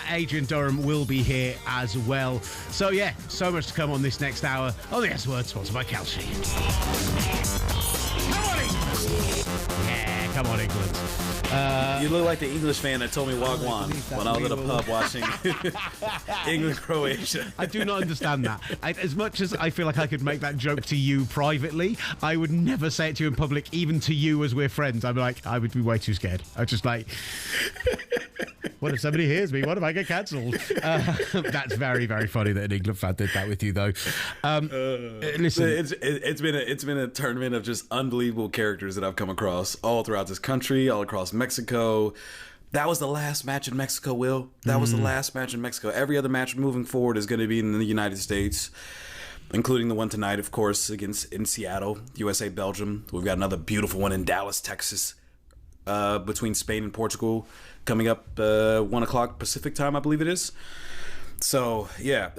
Speaker 3: Adrian Durham will be here as well. So yeah, so much to come on this next hour on the S Word, sponsored by Calci. Come on, England! Yeah, come on, England.
Speaker 7: You look like the English fan that told me Wagwan when I was at a pub watching England-Croatia.
Speaker 3: I do not understand that. As much as I feel like I could make that joke to you privately, I would never say it to you in public, even to you as we're friends. I'm like, I would be way too scared. I'm just like, what if somebody hears me? What if I get cancelled? That's very, very funny that an England fan did that with you, though. Listen,
Speaker 7: it's been a tournament of just unbelievable characters that I've come across all throughout this country, all across Mexico. That was the last match in Mexico, Will. That was the last match in Mexico. Every other match moving forward is going to be in the United States, including the one tonight, of course, in Seattle, USA, Belgium. We've got another beautiful one in Dallas, Texas, between Spain and Portugal, coming up 1 o'clock Pacific time, I believe it is. So, yeah,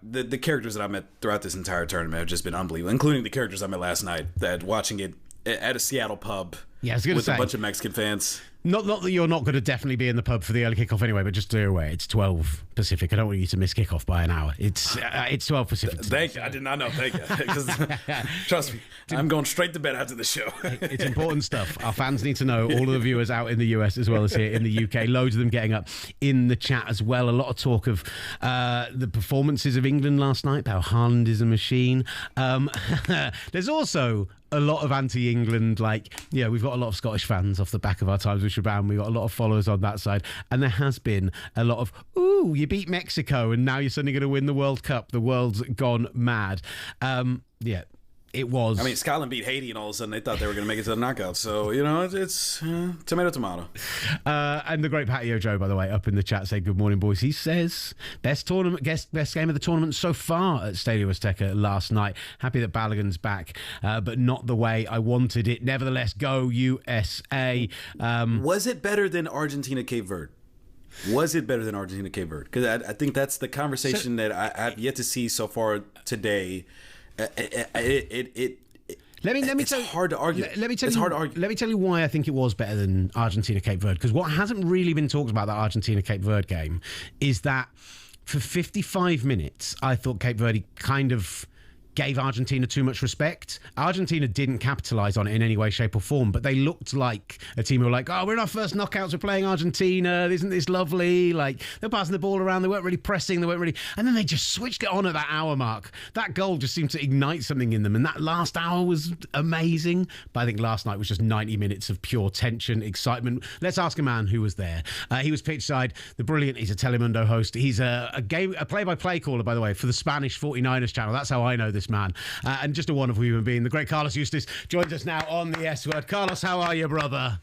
Speaker 7: the characters that I met throughout this entire tournament have just been unbelievable, including the characters I met last night, that watching it at a Seattle pub with a bunch of Mexican fans.
Speaker 3: Not that you're not going to definitely be in the pub for the early kickoff anyway, but just do away. It's 12 Pacific. I don't want you to miss kickoff by an hour. It's 12 Pacific.
Speaker 7: Thank you. I did not know. Thank you. Trust me, I'm going straight to bed after the show.
Speaker 3: It's important stuff. Our fans need to know. All of the viewers out in the US as well as here in the UK. Loads of them getting up in the chat as well. A lot of talk of the performances of England last night. How Haaland is a machine. There's also a lot of anti-England, we've got a lot of Scottish fans off the back of our times with Shaban. We've got a lot of followers on that side. And there has been a lot of, ooh, you beat Mexico and now you're suddenly going to win the World Cup. The world's gone mad. It was.
Speaker 7: I mean, Scotland beat Haiti, and all of a sudden they thought they were going to make it to the knockout. So, it's tomato.
Speaker 3: And the great Patio Joe, by the way, up in the chat saying, good morning, boys. He says, best game of the tournament so far at Stadio Azteca last night. Happy that Balogun's back, but not the way I wanted it. Nevertheless, go USA.
Speaker 7: Was it better than Argentina-Cape Verde? Was it better than Argentina-Cape Verde? Because I think that's the conversation that I've yet to see so far today. It's hard to argue. It's hard to argue.
Speaker 3: Let me tell you why I think it was better than Argentina-Cape Verde. Because what hasn't really been talked about that Argentina-Cape Verde game is that for 55 minutes, I thought Cape Verde kind of gave Argentina too much respect. Argentina didn't capitalise on it in any way, shape or form, but they looked like a team who were like, oh, we're in our first knockouts, we're playing Argentina, isn't this lovely? They're passing the ball around, they weren't really pressing, and then they just switched it on at that hour mark. That goal just seemed to ignite something in them, and that last hour was amazing. But I think last night was just 90 minutes of pure tension, excitement. Let's ask a man who was there. He was pitchside, he's a Telemundo host. He's a play-by-play caller, by the way, for the Spanish 49ers channel. That's how I know this man, and just a wonderful human being. The great Carlos Yustis joins us now on the S Word. Carlos, how are you, brother?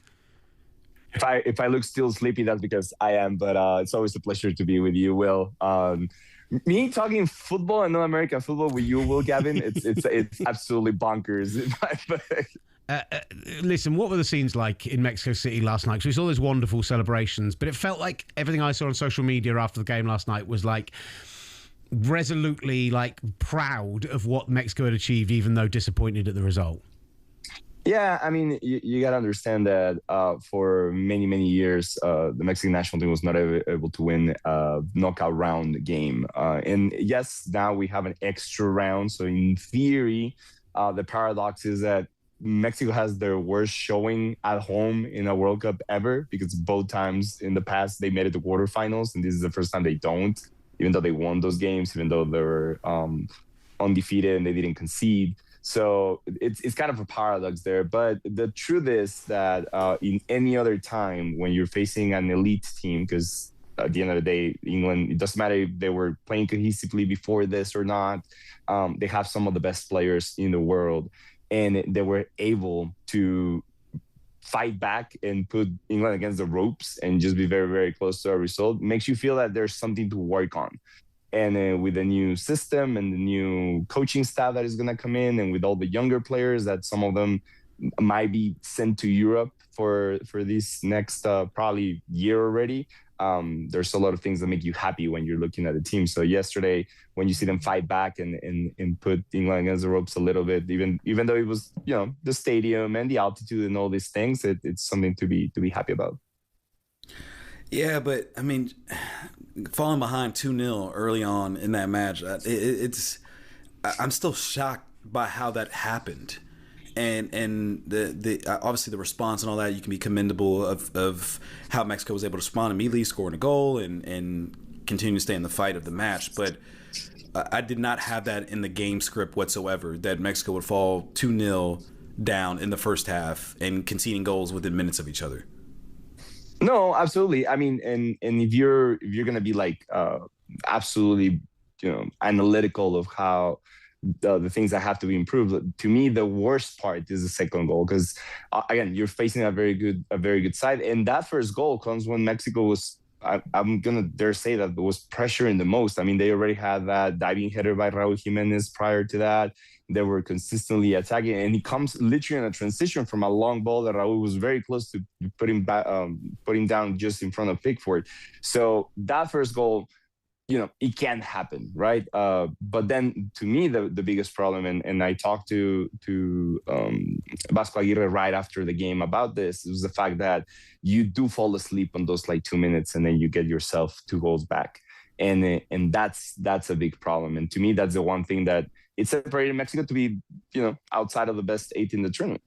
Speaker 17: If I look still sleepy, that's because I am, but it's always a pleasure to be with you, Will. Me talking football and non-American football with you, Will Gavin, it's absolutely bonkers.
Speaker 3: Listen, what were the scenes like in Mexico City last night? Because we saw those wonderful celebrations, but it felt like everything I saw on social media after the game last night was resolutely proud of what Mexico had achieved, even though disappointed at the result.
Speaker 17: Yeah, I mean, you got to understand that for many, many years, the Mexican national team was not able to win a knockout round game. And yes, now we have an extra round. So in theory, the paradox is that Mexico has their worst showing at home in a World Cup ever, because both times in the past they made it to quarterfinals, and this is the first time they don't, even though they won those games, even though they were undefeated and they didn't concede. So it's kind of a paradox there. But the truth is that in any other time when you're facing an elite team, because at the end of the day, England, it doesn't matter if they were playing cohesively before this or not. They have some of the best players in the world, and they were able to fight back and put England against the ropes and just be very, very close to a result. Makes you feel that there's something to work on. And with the new system and the new coaching staff that is going to come in, and with all the younger players that some of them might be sent to Europe for this next probably year already, there's a lot of things that make you happy when you're looking at the team. So yesterday, when you see them fight back and put England against the ropes a little bit, even though it was, the stadium and the altitude and all these things, it's something to be happy about.
Speaker 7: Yeah, but I mean, falling behind 2-0 early on in that match, I'm still shocked by how that happened. And the obviously the response and all that, you can be commendable of how Mexico was able to respond immediately, scoring a goal and continue to stay in the fight of the match. But I did not have that in the game script whatsoever, that Mexico would fall 2-0 down in the first half and conceding goals within minutes of each other.
Speaker 17: No, absolutely. I mean, and if you're gonna be like absolutely, analytical of how the things that have to be improved, to me the worst part is the second goal, because again, you're facing a very good side, and that first goal comes when Mexico was, I'm gonna dare say that, was pressuring the most. I mean, they already had that diving header by Raúl Jiménez prior to that. They were consistently attacking, and he comes literally in a transition from a long ball that Raúl was very close to putting down just in front of Pickford. So that first goal, it can happen, right? But then, to me, the biggest problem, and I talked to Vasco Aguirre right after the game about this, was the fact that you do fall asleep on those 2 minutes, and then you get yourself 2 goals back, and that's a big problem. And to me, that's the one thing that it separated Mexico to be, outside of the best 8 in the tournament.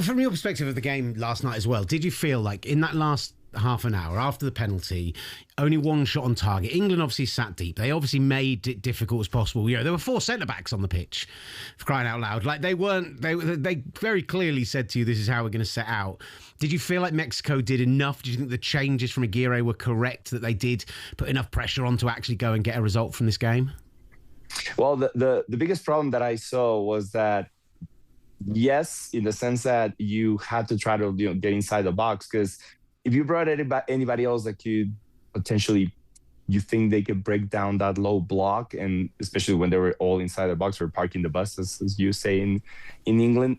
Speaker 3: From your perspective of the game last night as well, did you feel like in that last half an hour after the penalty, only one shot on target? England obviously sat deep. They obviously made it difficult as possible. There were 4 centre-backs on the pitch, for crying out loud. They very clearly said to you, this is how we're going to set out. Did you feel like Mexico did enough? Did you think the changes from Aguirre were correct, that they did put enough pressure on to actually go and get a result from this game?
Speaker 17: Well, the biggest problem that I saw was that, yes, in the sense that you had to try to get inside the box, because if you brought anybody else that could potentially, you think they could break down that low block, and especially when they were all inside the box or parking the bus, as you say in England,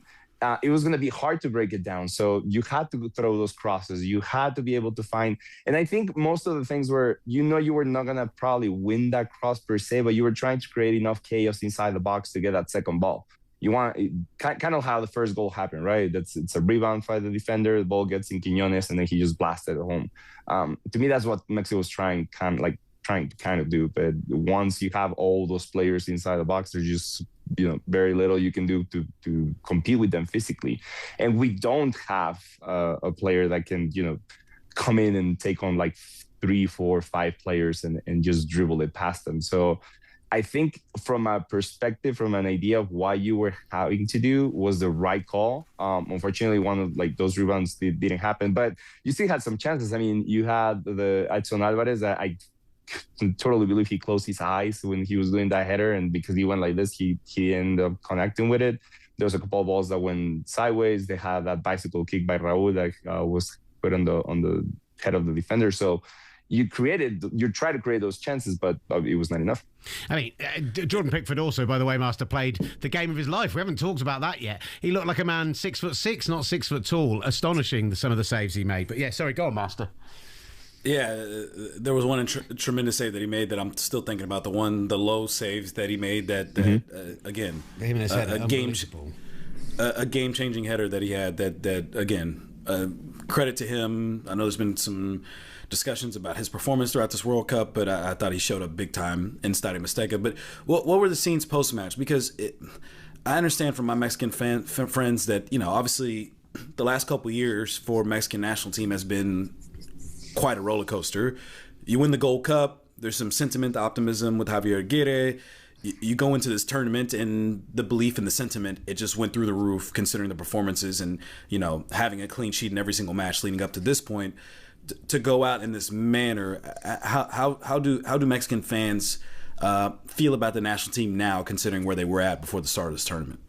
Speaker 17: it was going to be hard to break it down. So you had to throw those crosses. You had to be able to find, and I think most of the things were, you were not going to probably win that cross per se, but you were trying to create enough chaos inside the box to get that second ball. You want kind of how the first goal happened, right? It's a rebound by the defender, the ball gets in Quiñones, and then he just blasted it home. To me, that's what Mexico was trying to do. But once you have all those players inside the box, there's just very little you can do to compete with them physically. And we don't have a player that can come in and take on 3, 4, 5 players and just dribble it past them. So I think from a perspective, from an idea of what you were having to do, was the right call. Unfortunately, one of those rebounds didn't happen, but you still had some chances. I mean, you had the Edson Alvarez. I totally believe he closed his eyes when he was doing that header, and because he went like this, he ended up connecting with it. There was a couple of balls that went sideways. They had that bicycle kick by Raúl that was put on the head of the defender. So you try to create those chances, but it was not enough.
Speaker 3: I mean, Jordan Pickford also, by the way, Master, played the game of his life. We haven't talked about that yet. He looked like a man 6'6", not 6 foot tall. Astonishing, some of the saves he made. But yeah, sorry, go on, Master.
Speaker 7: Yeah, there was one tremendous save that he made that I'm still thinking about. The low saves that he made again, a game-changing header that he had that again, credit to him. I know there's been some discussions about his performance throughout this World Cup, but I thought he showed up big time in Estadio Azteca. But what were the scenes post-match? Because I understand from my Mexican friends that, obviously the last couple of years for Mexican national team has been quite a roller coaster. You win the Gold Cup, there's some sentiment, optimism with Javier Aguirre. You go into this tournament and the belief and the sentiment, it just went through the roof considering the performances and, having a clean sheet in every single match leading up to this point. to go out in this manner. How do Mexican fans feel about the national team now, considering where they were at before the start of this tournament?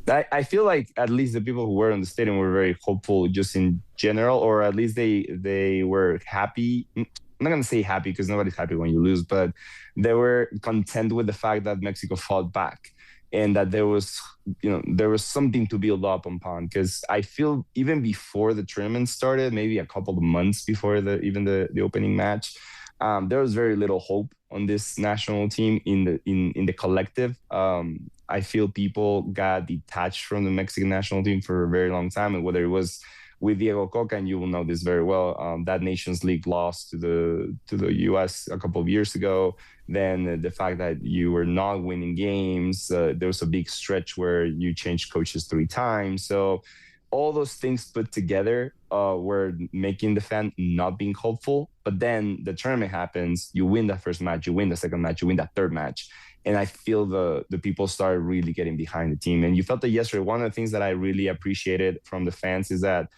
Speaker 17: I feel like at least the people who were in the stadium were very hopeful just in general, or at least they were happy. I'm not going to say happy because nobody's happy when you lose, but they were content with the fact that Mexico fought back and that there was something to build up upon. Because I feel even before the tournament started, maybe a couple of months before the opening match, there was very little hope on this national team in the collective. I feel people got detached from the Mexican national team for a very long time, and whether it was with Diego Coca, and you will know this very well, that Nations League loss to the U.S. a couple of years ago. Then the fact that you were not winning games, there was a big stretch where you changed coaches 3 times. So all those things put together were making the fan not being hopeful. But then the tournament happens, you win that first match, you win the second match, you win that third match. And I feel the people started really getting behind the team. And you felt that yesterday. One of the things that I really appreciated from the fans is that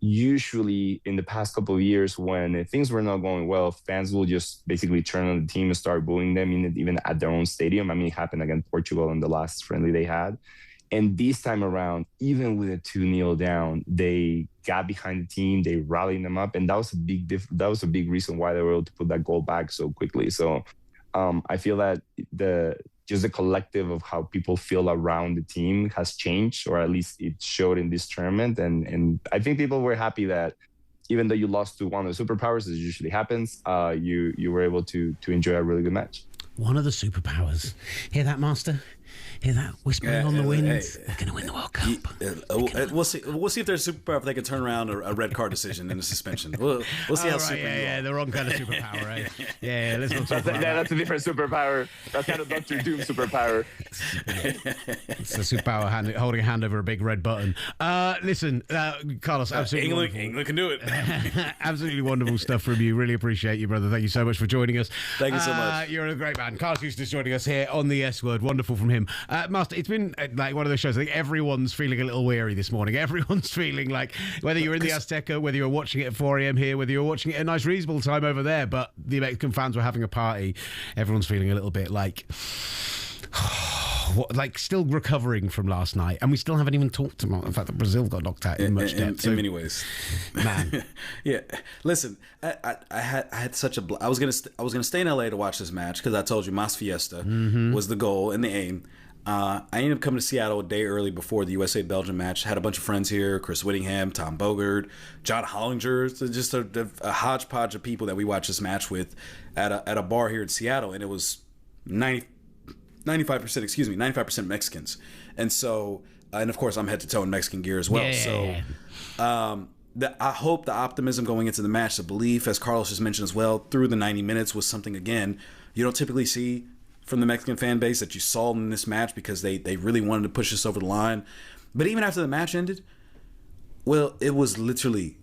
Speaker 17: usually in the past couple of years, when things were not going well, fans will just basically turn on the team and start booing them, even at their own stadium. I mean, it happened against Portugal in the last friendly they had. And this time around, even with a 2-0 down, they got behind the team, they rallied them up, and that was a big reason why they were able to put that goal back so quickly. So I feel that the collective of how people feel around the team has changed, or at least it showed in this tournament. And I think people were happy that even though you lost to one of the superpowers, as usually happens, you were able to enjoy a really good match.
Speaker 3: One of the superpowers. Hear that, Master? Hear that whispering on the wind? They're going to win the World Cup.
Speaker 7: We'll see if there's a superpower if they can turn around a red card decision and a suspension. We'll see how super you are.
Speaker 3: The wrong kind of superpower, right? Yeah, let's not talk about that.
Speaker 17: That's a different superpower. That's kind of Dr. Doom superpower.
Speaker 3: It's a superpower holding a hand over a big red button. Listen, Carlos, absolutely wonderful.
Speaker 7: England can do it.
Speaker 3: Absolutely wonderful stuff from you. Really appreciate you, brother. Thank you so much for joining us.
Speaker 7: Thank you so much.
Speaker 3: You're a great man. Carlos Yustis joining us here on the S Word. Wonderful from him. Master, it's been like one of those shows. I think everyone's feeling a little weary this morning. Everyone's feeling like, whether you're in the Azteca, whether you're watching it at 4 a.m. here, whether you're watching it at a nice reasonable time over there, but the Mexican fans were having a party. Everyone's feeling a little bit like still recovering from last night, and we still haven't even talked about the fact that Brazil got knocked out in much depth.
Speaker 7: In many ways,
Speaker 3: man.
Speaker 7: Yeah, listen, I had such a. I was gonna stay in LA to watch this match because I told you Mas Fiesta was the goal and the aim. I ended up coming to Seattle a day early before the USA-Belgium match. Had a bunch of friends here: Chris Whittingham, Tom Bogert, John Hollinger. Just a hodgepodge of people that we watched this match with at a bar here in Seattle, and it was 95% Mexicans. And so, and of course, I'm head to toe in Mexican gear as well.
Speaker 3: Yeah.
Speaker 7: So, I hope the optimism going into the match, the belief, as Carlos just mentioned as well, through the 90 minutes was something, again, you don't typically see from the Mexican fan base that you saw in this match, because they really wanted to push us over the line. But even after the match ended, well, it was literally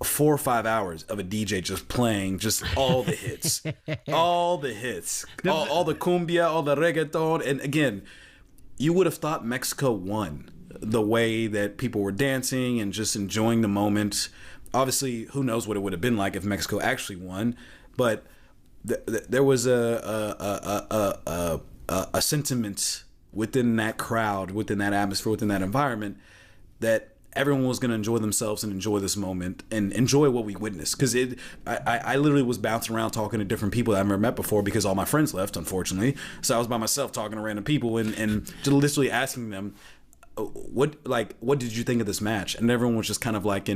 Speaker 7: 4 or 5 hours of a DJ just playing just all the hits. All the hits. All the cumbia, all the reggaeton. And again, you would have thought Mexico won the way that people were dancing and just enjoying the moment. Obviously, who knows what it would have been like if Mexico actually won. But there was a sentiment within that crowd, within that atmosphere, within that environment, that everyone was going to enjoy themselves and enjoy this moment and enjoy what we witnessed. Because I literally was bouncing around talking to different people that I've never met before, because all my friends left, unfortunately. So I was by myself talking to random people and just literally asking them, what did you think of this match? And everyone was just kind of like,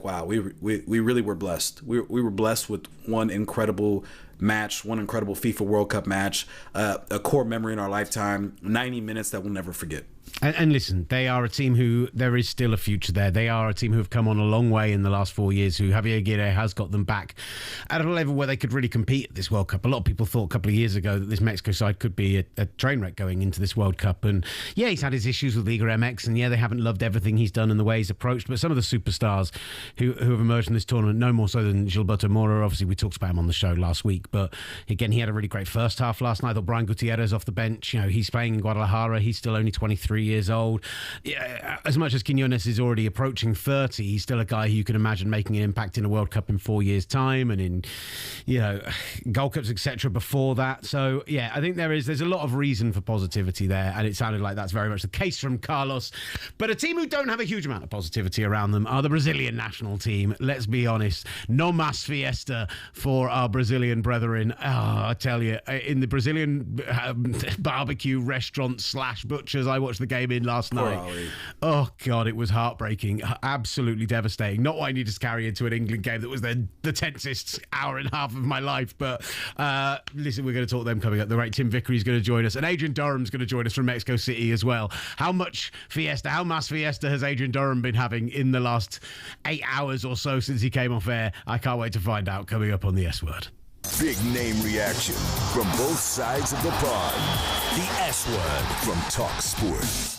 Speaker 7: wow, we really were blessed. We were blessed with one incredible match, one incredible FIFA World Cup match, a core memory in our lifetime, 90 minutes that we'll never forget.
Speaker 3: And listen, they are a team who, there is still a future there. They are a team who have come on a long way in the last 4 years, who Javier Aguirre has got them back at a level where they could really compete at this World Cup. A lot of people thought a couple of years ago that this Mexico side could be a train wreck going into this World Cup. And yeah, he's had his issues with Liga MX, and yeah, they haven't loved everything he's done and the way he's approached. But some of the superstars who have emerged in this tournament, no more so than Gilberto Mora. Obviously, we talked about him on the show last week, but again, he had a really great first half last night. I thought Brian Gutierrez off the bench, he's playing in Guadalajara. He's still only 23. 33 years old. Yeah, as much as Quiñones is already approaching 30, he's still a guy who you can imagine making an impact in a World Cup in 4 years' time and in, Gold Cups, etc. before that. So, yeah, I think there's a lot of reason for positivity there, and it sounded like that's very much the case from Carlos. But a team who don't have a huge amount of positivity around them are the Brazilian national team. Let's be honest. No mas fiesta for our Brazilian brethren. Oh, I tell you, in the Brazilian barbecue restaurant / butchers I watched the game in last night. Oh, God, it was heartbreaking. Absolutely devastating. Not what I needed to carry into an England game that was the tensest hour and a half of my life. But listen, we're going to talk them coming up. The right Tim Vickery's going to join us. And Adrian Durham's going to join us from Mexico City as well. How mas fiesta has Adrian Durham been having in the last 8 hours or so since he came off air? I can't wait to find out coming up on the S Word.
Speaker 2: Big name reaction from both sides of the pond. The S Word from talkSPORT.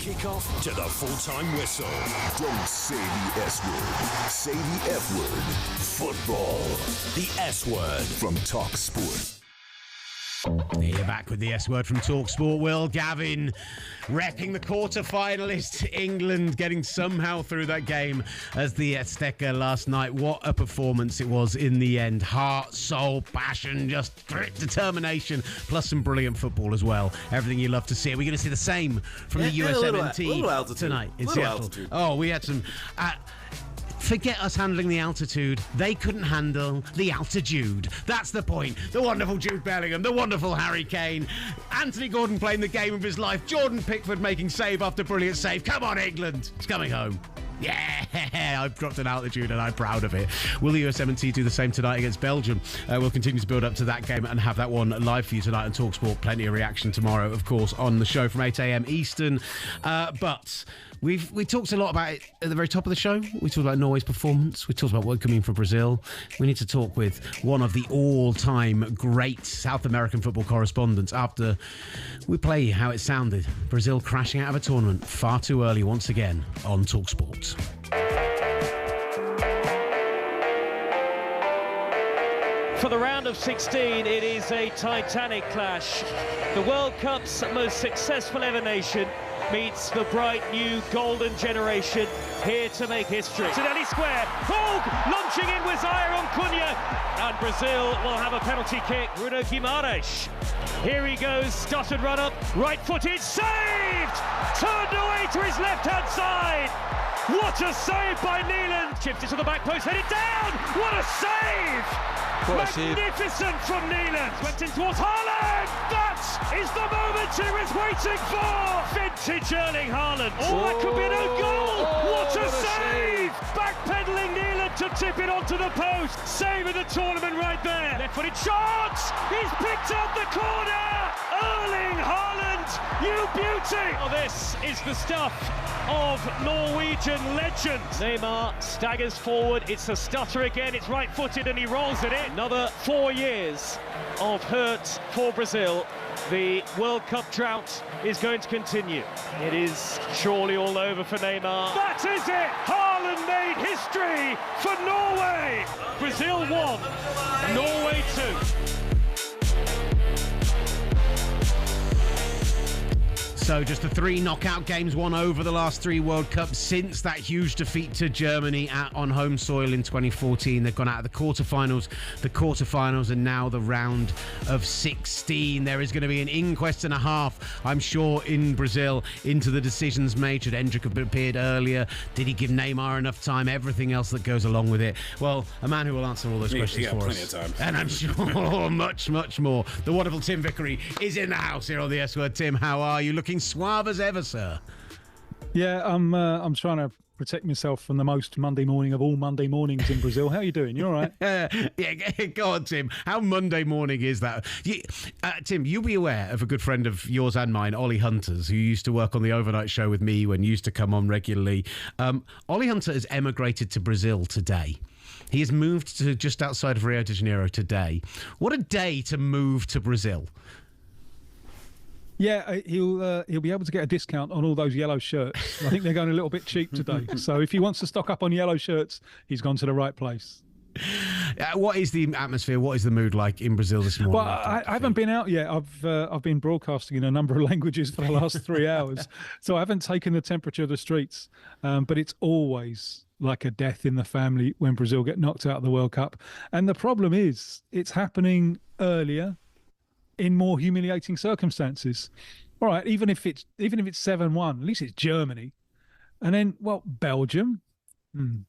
Speaker 1: Kickoff to the full-time whistle.
Speaker 2: Don't say the S word. Say the F word. Football.
Speaker 1: The S Word
Speaker 2: from talkSPORT.
Speaker 3: You're back with the S Word from talkSPORT. Will Gavin repping the quarter-finalist England, getting somehow through that game as the Azteca last night. What a performance it was in the end. Heart, soul, passion, just grit, determination, plus some brilliant football as well. Everything you love to see. Are we going to see the same from the USMNT tonight in Seattle? Oh, we had some... Forget us handling the altitude. They couldn't handle the altitude. That's the point. The wonderful Jude Bellingham, the wonderful Harry Kane, Anthony Gordon playing the game of his life, Jordan Pickford making save after brilliant save. Come on, England. It's coming home. Yeah, I've dropped an altitude and I'm proud of it. Will the USMNT do the same tonight against Belgium? We'll continue to build up to that game and have that one live for you tonight on talkSPORT. Plenty of reaction tomorrow, of course, on the show from 8 a.m. Eastern. But we talked a lot about it at the very top of the show. We talked about Norway's performance. We talked about what coming from Brazil. We need to talk with one of the all-time great South American football correspondents after we play how it sounded. Brazil crashing out of a tournament far too early once again on talkSPORT.
Speaker 18: For the round of 16, it is a titanic clash. The World Cup's most successful ever nation meets the bright new golden generation here to make history. Cideli Square, Hug launching in with Zaire on Cunha, and Brazil will have a penalty kick. Bruno Guimaraes. Here he goes, stuttered run up, right-footed, saved! Turned away to his left-hand side. What a save by Neeland! Chipped it to the back post, headed down! What a save! Magnificent from Neeland! Went in towards Haaland! That is the moment he was waiting for! Vintage Erling Haaland! Oh, that could be no goal! What a save! Backpedaling Neeland to tip it onto the post! Saving the tournament right there! Left-footed shot! He's picked up the corner! Erling Haaland, you beauty! Oh, this is the stuff of Norwegian legend. Neymar staggers forward, it's a stutter again, it's right-footed and he rolls it in. Another 4 years of hurt for Brazil. The World Cup drought is going to continue. It is surely all over for Neymar. That is it! Haaland made history for Norway! Brazil 1, Norway 2.
Speaker 3: So just the 3 knockout games won over the last 3 World Cups since that huge defeat to Germany on home soil in 2014. They've gone out of the quarterfinals, and now the round of 16. There is going to be an inquest and a half, I'm sure, in Brazil into the decisions made. Should Endrick have appeared earlier? Did he give Neymar enough time? Everything else that goes along with it. Well, a man who will answer all those questions for
Speaker 7: plenty
Speaker 3: us.
Speaker 7: Of time.
Speaker 3: And I'm sure much, much more. The wonderful Tim Vickery is in the house here on the S Word. Tim, how are you? Looking suave as ever, sir.
Speaker 19: Yeah, I'm trying to protect myself from the most Monday morning of all Monday mornings in Brazil. How are you doing? You all right?
Speaker 3: Yeah, go on, Tim. How Monday morning is that? Tim, you'll be aware of a good friend of yours and mine, Ollie Hunters, who used to work on the overnight show with me when he used to come on regularly. Ollie Hunter has emigrated to Brazil today. He has moved to just outside of Rio de Janeiro today. What a day to move to Brazil.
Speaker 19: Yeah, he'll be able to get a discount on all those yellow shirts. I think they're going a little bit cheap today. So if he wants to stock up on yellow shirts, he's gone to the right place.
Speaker 3: What is the atmosphere? What is the mood like in Brazil this morning?
Speaker 19: Well, I haven't been out yet. I've been broadcasting in a number of languages for the last 3 hours, so I haven't taken the temperature of the streets. But it's always like a death in the family when Brazil get knocked out of the World Cup. And the problem is, it's happening earlier in more humiliating circumstances. All right, even if it's 7-1, at least it's Germany. And then, well, Belgium.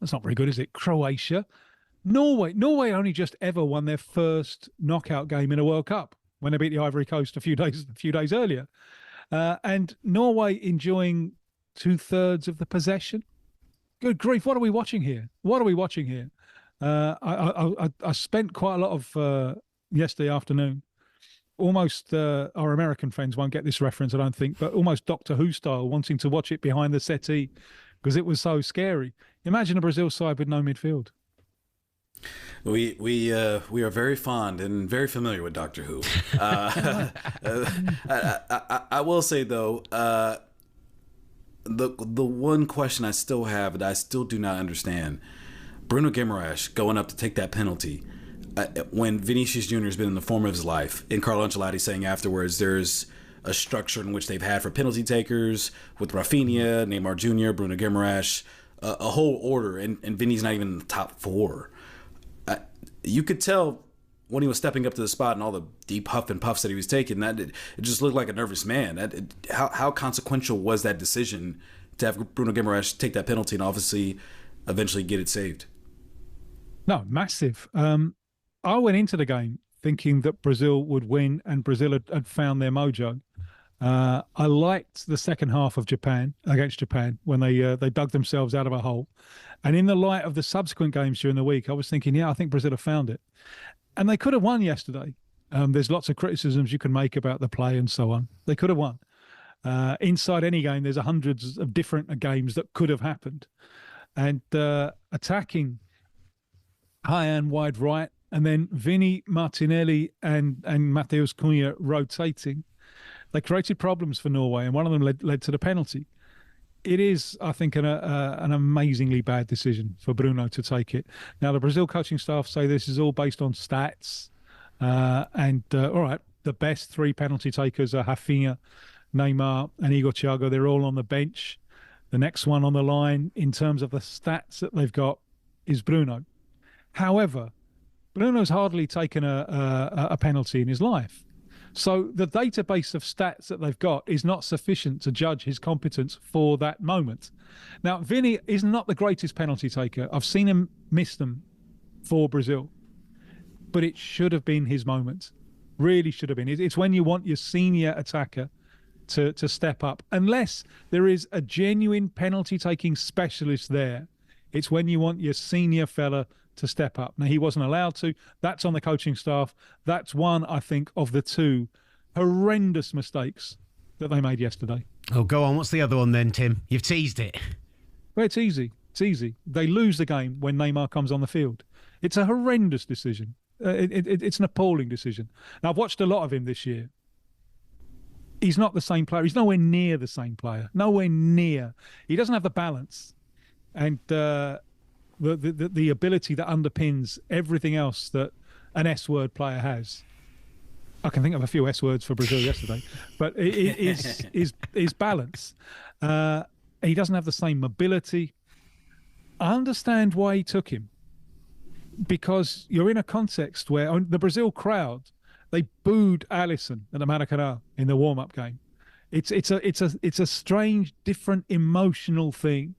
Speaker 19: That's not very good, is it? Croatia. Norway only just ever won their first knockout game in a World Cup when they beat the Ivory Coast a few days earlier. And Norway enjoying 2/3 of the possession. Good grief, what are we watching here? I spent quite a lot of yesterday afternoon, almost our American friends won't get this reference, I don't think, but almost Doctor Who style, wanting to watch it behind the settee because it was so scary. Imagine a Brazil side with no midfield.
Speaker 7: We are very fond and very familiar with Doctor Who. I will say though, the one question I still have that I still do not understand: Bruno Guimaraes going up to take that penalty when Vinicius Jr. has been in the form of his life, and Carlo Ancelotti saying afterwards there's a structure in which they've had for penalty takers with Rafinha, Neymar Jr., Bruno Guimaraes, a whole order, and Vinny's not even in the top 4. You could tell when he was stepping up to the spot and all the deep huff and puffs that he was taking, that it just looked like a nervous man. How consequential was that decision to have Bruno Guimaraes take that penalty and obviously eventually get it saved?
Speaker 19: No, massive. I went into the game thinking that Brazil would win and Brazil had found their mojo. I liked the second half of against Japan when they dug themselves out of a hole. And in the light of the subsequent games during the week, I was thinking, yeah, I think Brazil have found it. And they could have won yesterday. There's lots of criticisms you can make about the play and so on. They could have won. Inside any game, there's hundreds of different games that could have happened. And attacking high and wide right, and then Vini, Martinelli and Matheus Cunha rotating, they created problems for Norway, and one of them led to the penalty. It is, I think, an amazingly bad decision for Bruno to take it. Now, the Brazil coaching staff say this is all based on stats. All right, the best 3 penalty takers are Rafinha, Neymar and Igor Thiago. They're all on the bench. The next one on the line in terms of the stats that they've got is Bruno. However, Bruno's hardly taken a penalty in his life. So the database of stats that they've got is not sufficient to judge his competence for that moment. Now, Vini is not the greatest penalty taker. I've seen him miss them for Brazil. But it should have been his moment. Really should have been. It's when you want your senior attacker to step up. Unless there is a genuine penalty-taking specialist there, it's when you want your senior fella to step up. Now, he wasn't allowed to. That's on the coaching staff. That's one, I think, of the 2 horrendous mistakes that they made yesterday.
Speaker 3: Oh, go on. What's the other one then, Tim? You've teased it.
Speaker 19: Well, it's easy. It's easy. They lose the game when Neymar comes on the field. It's a horrendous decision. It's an appalling decision. Now, I've watched a lot of him this year. He's not the same player. He's nowhere near the same player. Nowhere near. He doesn't have the balance and the ability that underpins everything else that an S-word player has. I can think of a few S-words for Brazil yesterday, but it is balance. He doesn't have the same mobility. I understand why he took him, because you're in a context where the Brazil crowd, they booed Alisson at the Maracanã in the warm-up game. It's a strange, different, emotional thing,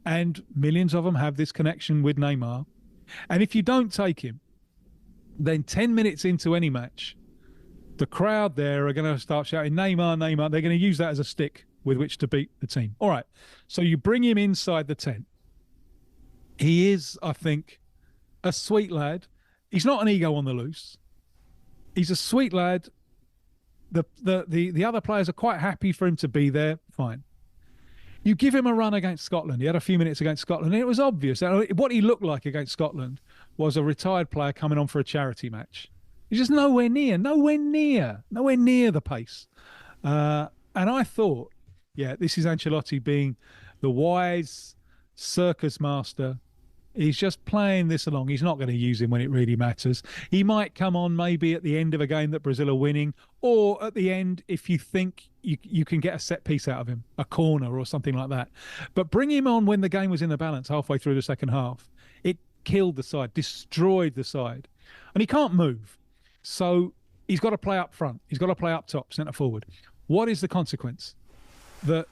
Speaker 19: and millions of them have this connection with Neymar. And if you don't take him, then 10 minutes into any match, the crowd there are going to start shouting Neymar, Neymar. They're going to use that as a stick with which to beat the team. All right, so you bring him inside the tent. He is, I think, a sweet lad. He's not an ego on the loose. He's a sweet lad. The other players are quite happy for him to be there. Fine. You give him a run against Scotland. He had a few minutes against Scotland, and it was obvious. What he looked like against Scotland was a retired player coming on for a charity match. He's just nowhere near the pace. And I thought, yeah, this is Ancelotti being the wise circus master. He's just playing this along. He's not going to use him when it really matters. He might come on maybe at the end of a game that Brazil are winning, or at the end if you think you can get a set piece out of him, a corner or something like that. But bring him on when the game was in the balance halfway through the second half. It killed the side, destroyed the side. And he can't move. So he's got to play up front. He's got to play up top, centre forward. What is the consequence? That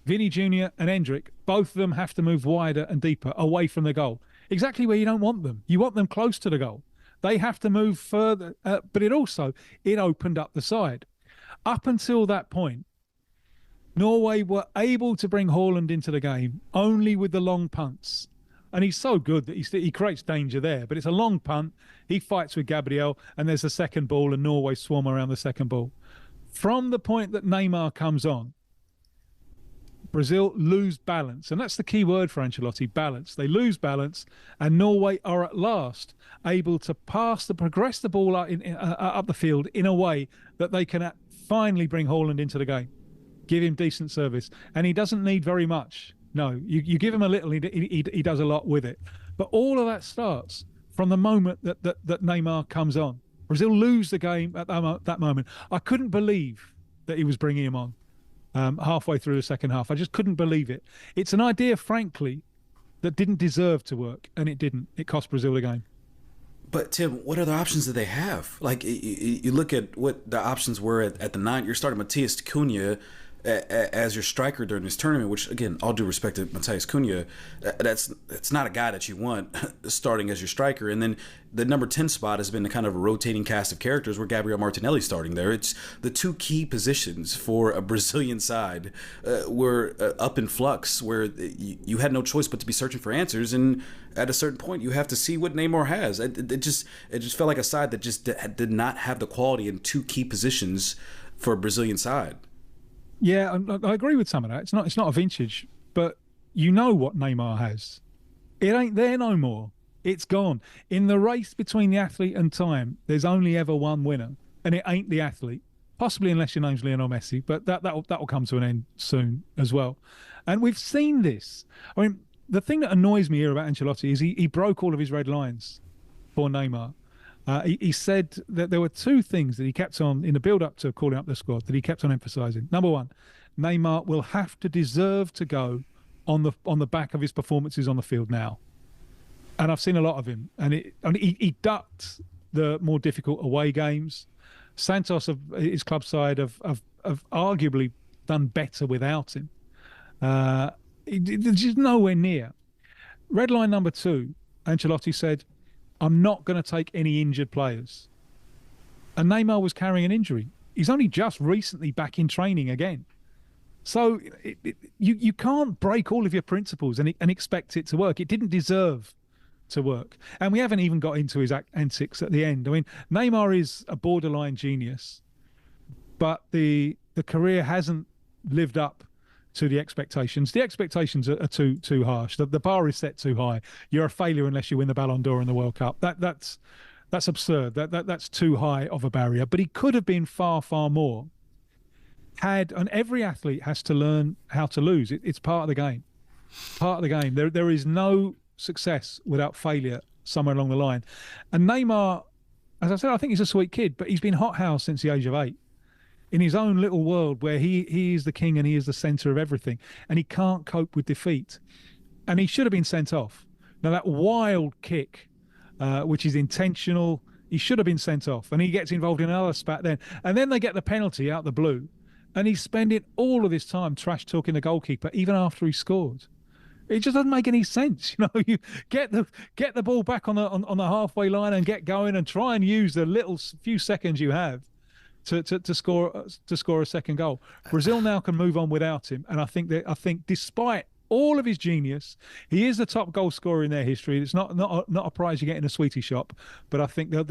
Speaker 19: Vini Jr. and Endrick, both of them have to move wider and deeper away from the goal. Exactly where you don't want them. You want them close to the goal. They have to move further, but it opened up the side. Up until that point, Norway were able to bring Haaland into the game only with the long punts. And he's so good that he creates danger there. But it's a long punt. He fights with Gabriel, and there's a second ball, and Norway swarm around the second ball. From the point that Neymar comes on, Brazil lose balance. And that's the key word for Ancelotti, balance. They lose balance, and Norway are at last able to progress the ball up the field in a way that they can finally bring Haaland into the game, give him decent service. And he doesn't need very much. No, you give him a little, he does a lot with it. But all of that starts from the moment that Neymar comes on. Brazil lose the game at that moment. I couldn't believe that he was bringing him on halfway through the second half. I just couldn't believe it. It's an idea, frankly, that didn't deserve to work, and it didn't. It cost Brazil the game.
Speaker 7: But Tim, what other options do they have? Like, you look at what the options were at the 9. You're starting Matheus Cunha. as your striker during this tournament, which again, all due respect to Matheus Cunha, that's not a guy that you want starting as your striker. And then the number 10 spot has been a kind of a rotating cast of characters where Gabriel Martinelli's starting there. It's the two key positions for a Brazilian side were up in flux, where you had no choice but to be searching for answers. And at a certain point, you have to see what Neymar has. It just felt like a side that just did not have the quality in two key positions for a Brazilian side.
Speaker 19: Yeah, I agree with some of that. It's not a vintage, but you know what Neymar has. It ain't there no more. It's gone. In the race between the athlete and time, there's only ever one winner, and it ain't the athlete. Possibly unless your name's Lionel Messi, but that'll come to an end soon as well. And we've seen this. I mean, the thing that annoys me here about Ancelotti is he broke all of his red lines for Neymar. He said that there were two things that he kept on in the build-up to calling up the squad that he kept on emphasising. Number one, Neymar will have to deserve to go on the back of his performances on the field now. And I've seen a lot of him, and he ducked the more difficult away games. Santos of his club side have arguably done better without him. There's just nowhere near. Red line number two, Ancelotti said, I'm not going to take any injured players. And Neymar was carrying an injury. He's only just recently back in training again. So you can't break all of your principles and expect it to work. It didn't deserve to work. And we haven't even got into his antics at the end. I mean, Neymar is a borderline genius, but the career hasn't lived up to the expectations. The expectations are too harsh. The bar is set too high. You're a failure unless you win the Ballon d'Or in the World Cup. That's absurd. That's too high of a barrier. But he could have been far, far more. And every athlete has to learn how to lose. It's part of the game. Part of the game. There is no success without failure somewhere along the line. And Neymar, as I said, I think he's a sweet kid, but he's been hothoused since the age of 8. In his own little world where he is the king and he is the centre of everything, and he can't cope with defeat. And he should have been sent off. Now, that wild kick, which is intentional, he should have been sent off. And he gets involved in another spat then. And then they get the penalty out the blue. And he's spending all of his time trash-talking the goalkeeper, even after he scored. It just doesn't make any sense. You know, you get the ball back on the halfway line and get going and try and use the little few seconds you have to score a second goal. Brazil now can move on without him, and I think despite all of his genius, he is the top goal scorer in their history. It's not a prize you get in a sweetie shop, but I think they'll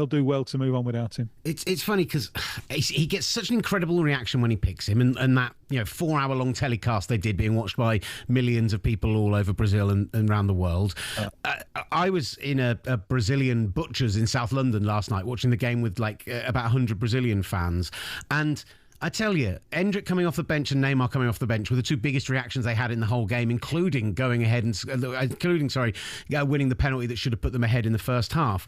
Speaker 19: do well to move on without him.
Speaker 3: It's funny because he gets such an incredible reaction when he picks him, and that 4-hour-long telecast they did, being watched by millions of people all over Brazil and around the world. I was in a Brazilian butcher's in South London last night watching the game with about 100 Brazilian fans, and I tell you, Endrick coming off the bench and Neymar coming off the bench were the two biggest reactions they had in the whole game, including going ahead and winning the penalty that should have put them ahead in the first half.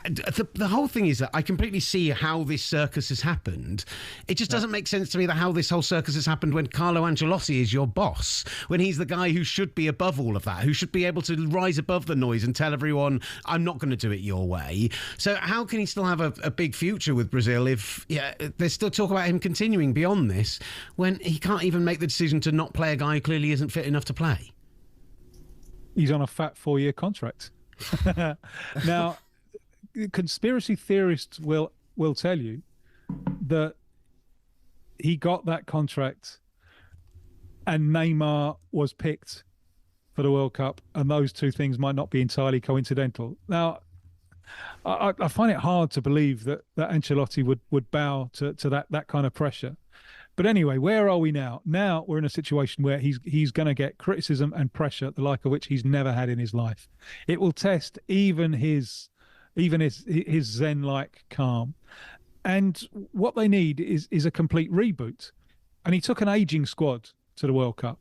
Speaker 3: The whole thing is that I completely see how this circus has happened. It just doesn't make sense to me that how this whole circus has happened when Carlo Ancelotti is your boss, when he's the guy who should be above all of that, who should be able to rise above the noise and tell everyone, I'm not going to do it your way. So how can he still have a big future with Brazil if there's still talk about him continuing beyond this when he can't even make the decision to not play a guy who clearly isn't fit enough to play?
Speaker 19: He's on a fat 4-year contract. Now, conspiracy theorists will tell you that he got that contract and Neymar was picked for the World Cup, and those two things might not be entirely coincidental. Now, I find it hard to believe that Ancelotti would bow to that kind of pressure. But anyway, where are we now? Now we're in a situation where he's going to get criticism and pressure, the like of which he's never had in his life. It will test even his Zen-like calm. And what they need is a complete reboot. And he took an ageing squad to the World Cup.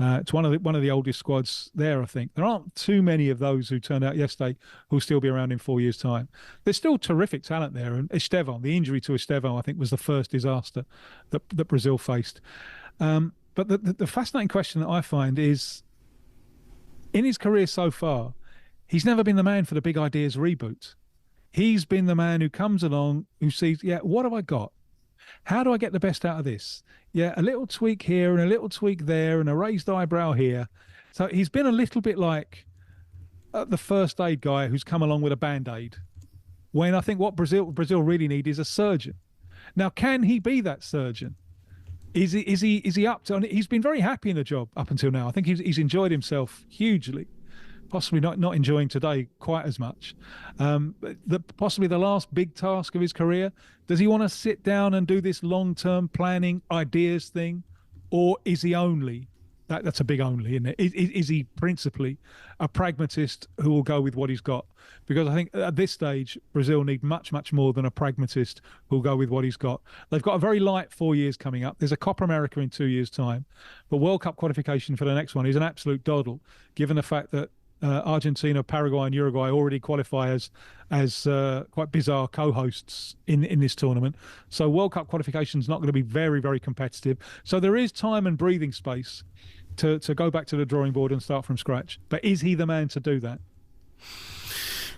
Speaker 19: It's one of the oldest squads there, I think. There aren't too many of those who turned out yesterday who'll still be around in 4 years' time. There's still terrific talent there. And Estevão, the injury to Estevão, I think, was the first disaster that Brazil faced. But the fascinating question that I find is, in his career so far, he's never been the man for the big ideas reboot. He's been the man who comes along, who sees, what have I got? How do I get the best out of this? Yeah, a little tweak here and a little tweak there and a raised eyebrow here. So he's been a little bit like the first aid guy who's come along with a Band-Aid, when I think what Brazil really need is a surgeon. Now, can he be that surgeon? Is he up to? He's been very happy in the job up until now. I think he's enjoyed himself hugely. Possibly not enjoying today quite as much. Possibly the last big task of his career. Does he want to sit down and do this long-term planning ideas thing, or is he only? That's a big only, isn't it? Is he principally a pragmatist who will go with what he's got? Because I think at this stage, Brazil need much, much more than a pragmatist who will go with what he's got. They've got a very light 4 years coming up. There's a Copa America in 2 years' time. But World Cup qualification for the next one is an absolute doddle, given the fact that Argentina, Paraguay and Uruguay already qualify as quite bizarre co-hosts in this tournament. So World Cup qualification is not going to be very, very competitive. So there is time and breathing space to go back to the drawing board and start from scratch. But is he the man to do that?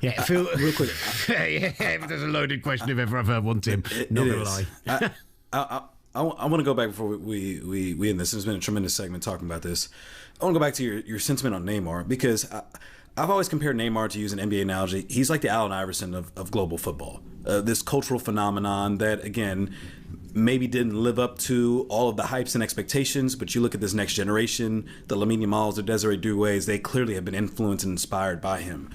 Speaker 3: Yeah, Phil, real quick. Yeah, there's a loaded question if ever I've heard one, Tim. Not going to lie.
Speaker 7: I want to go back before we end this. It's been a tremendous segment talking about this. I want to go back to your sentiment on Neymar, because I've always compared Neymar, to use an NBA analogy, he's like the Allen Iverson of global football. This cultural phenomenon that, again, maybe didn't live up to all of the hypes and expectations, but you look at this next generation, the Lamine Yamals, the Desiree Doués, they clearly have been influenced and inspired by him.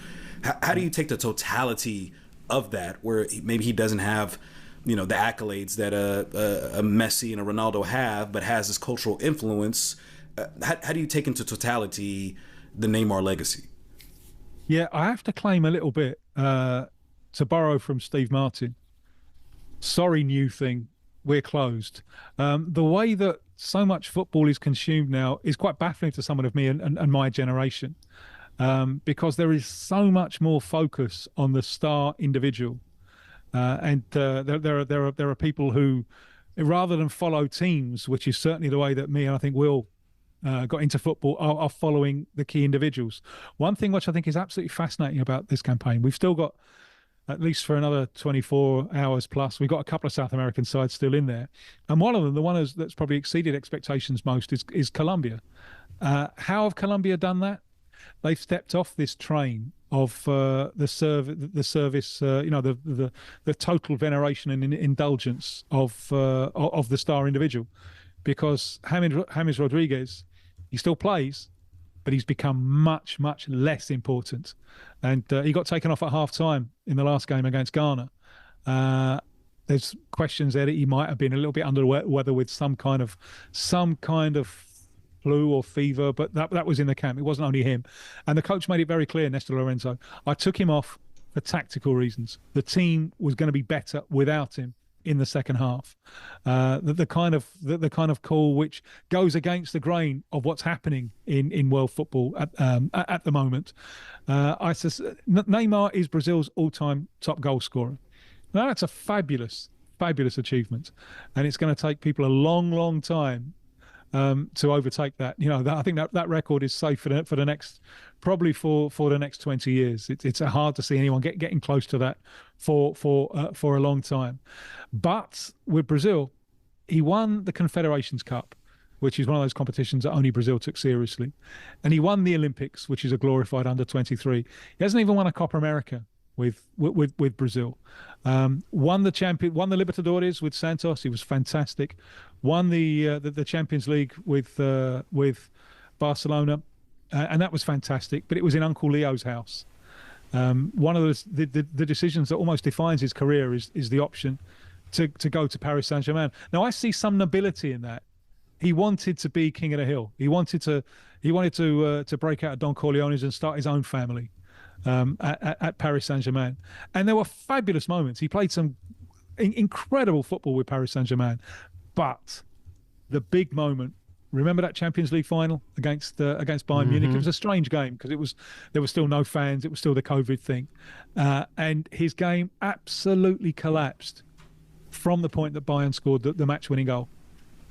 Speaker 7: How do you take the totality of that, where maybe he doesn't have, the accolades that a Messi and a Ronaldo have, but has this cultural influence? How do you take into totality the Neymar legacy?
Speaker 19: Yeah, I have to claim a little bit, to borrow from Steve Martin. Sorry, new thing, we're closed. The way that so much football is consumed now is quite baffling to someone of me and my generation, because there is so much more focus on the star individual. And there are people who, rather than follow teams, which is certainly the way that me and I think Will got into football, are following the key individuals. One thing which I think is absolutely fascinating about this campaign, we've still got, at least for another 24 hours plus, we've got a couple of South American sides still in there. And one of them, the one that's probably exceeded expectations most, is Colombia. How have Colombia done that? They've stepped off this train of the service, the total veneration and indulgence of the star individual, because James Rodriguez, he still plays, but he's become much, much less important, and he got taken off at half-time in the last game against Ghana. There's questions there that he might have been a little bit under the weather with some kind of flu or fever, but that was in the camp. It wasn't only him. And the coach made it very clear, Nestor Lorenzo, I took him off for tactical reasons. The team was going to be better without him in the second half. The kind of call which goes against the grain of what's happening in world football at the moment. Neymar is Brazil's all-time top goal scorer. Now that's a fabulous achievement, and it's going to take people a long, long time to overtake that. I think that record is safe for the next, probably for the next 20 years. It's hard to see anyone getting close to that for a long time. But with Brazil, he won the Confederations Cup, which is one of those competitions that only Brazil took seriously, and he won the Olympics, which is a glorified under-23. He hasn't even won a Copa America with Brazil. Won the Libertadores with Santos. He was fantastic. Won the Champions League with Barcelona, and that was fantastic. But it was in Uncle Leo's house. One of the decisions that almost defines his career is the option to go to Paris Saint-Germain. Now I see some nobility in that. He wanted to be king of the hill. He wanted to break out of Don Corleone's and start his own family. At Paris Saint-Germain, and there were fabulous moments. He played some incredible football with Paris Saint-Germain, but the big moment, remember that Champions League final against Bayern Munich? It was a strange game because there were still no fans. It was still the COVID thing, and his game absolutely collapsed from the point that Bayern scored the match-winning goal.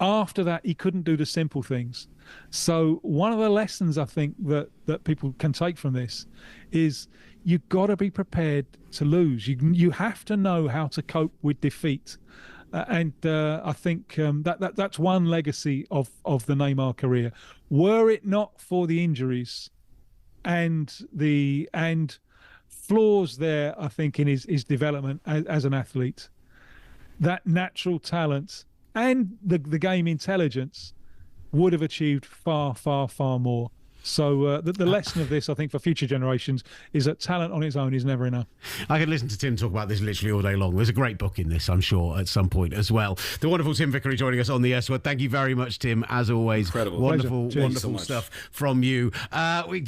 Speaker 19: After that, he couldn't do the simple things. So one of the lessons I think that people can take from this is you've got to be prepared to lose. You have to know how to cope with defeat. I think that's one legacy of the Neymar career. Were it not for the injuries and flaws there, I think, in his development as an athlete, that natural talent and the game intelligence would have achieved far, far, far more. So the lesson of this, I think, for future generations is that talent on its own is never enough.
Speaker 3: I could listen to Tim talk about this literally all day long. There's a great book in this, I'm sure, at some point as well. The wonderful Tim Vickery joining us on the S Word. Thank you very much, Tim, as always.
Speaker 7: Incredible.
Speaker 3: Wonderful stuff from you. We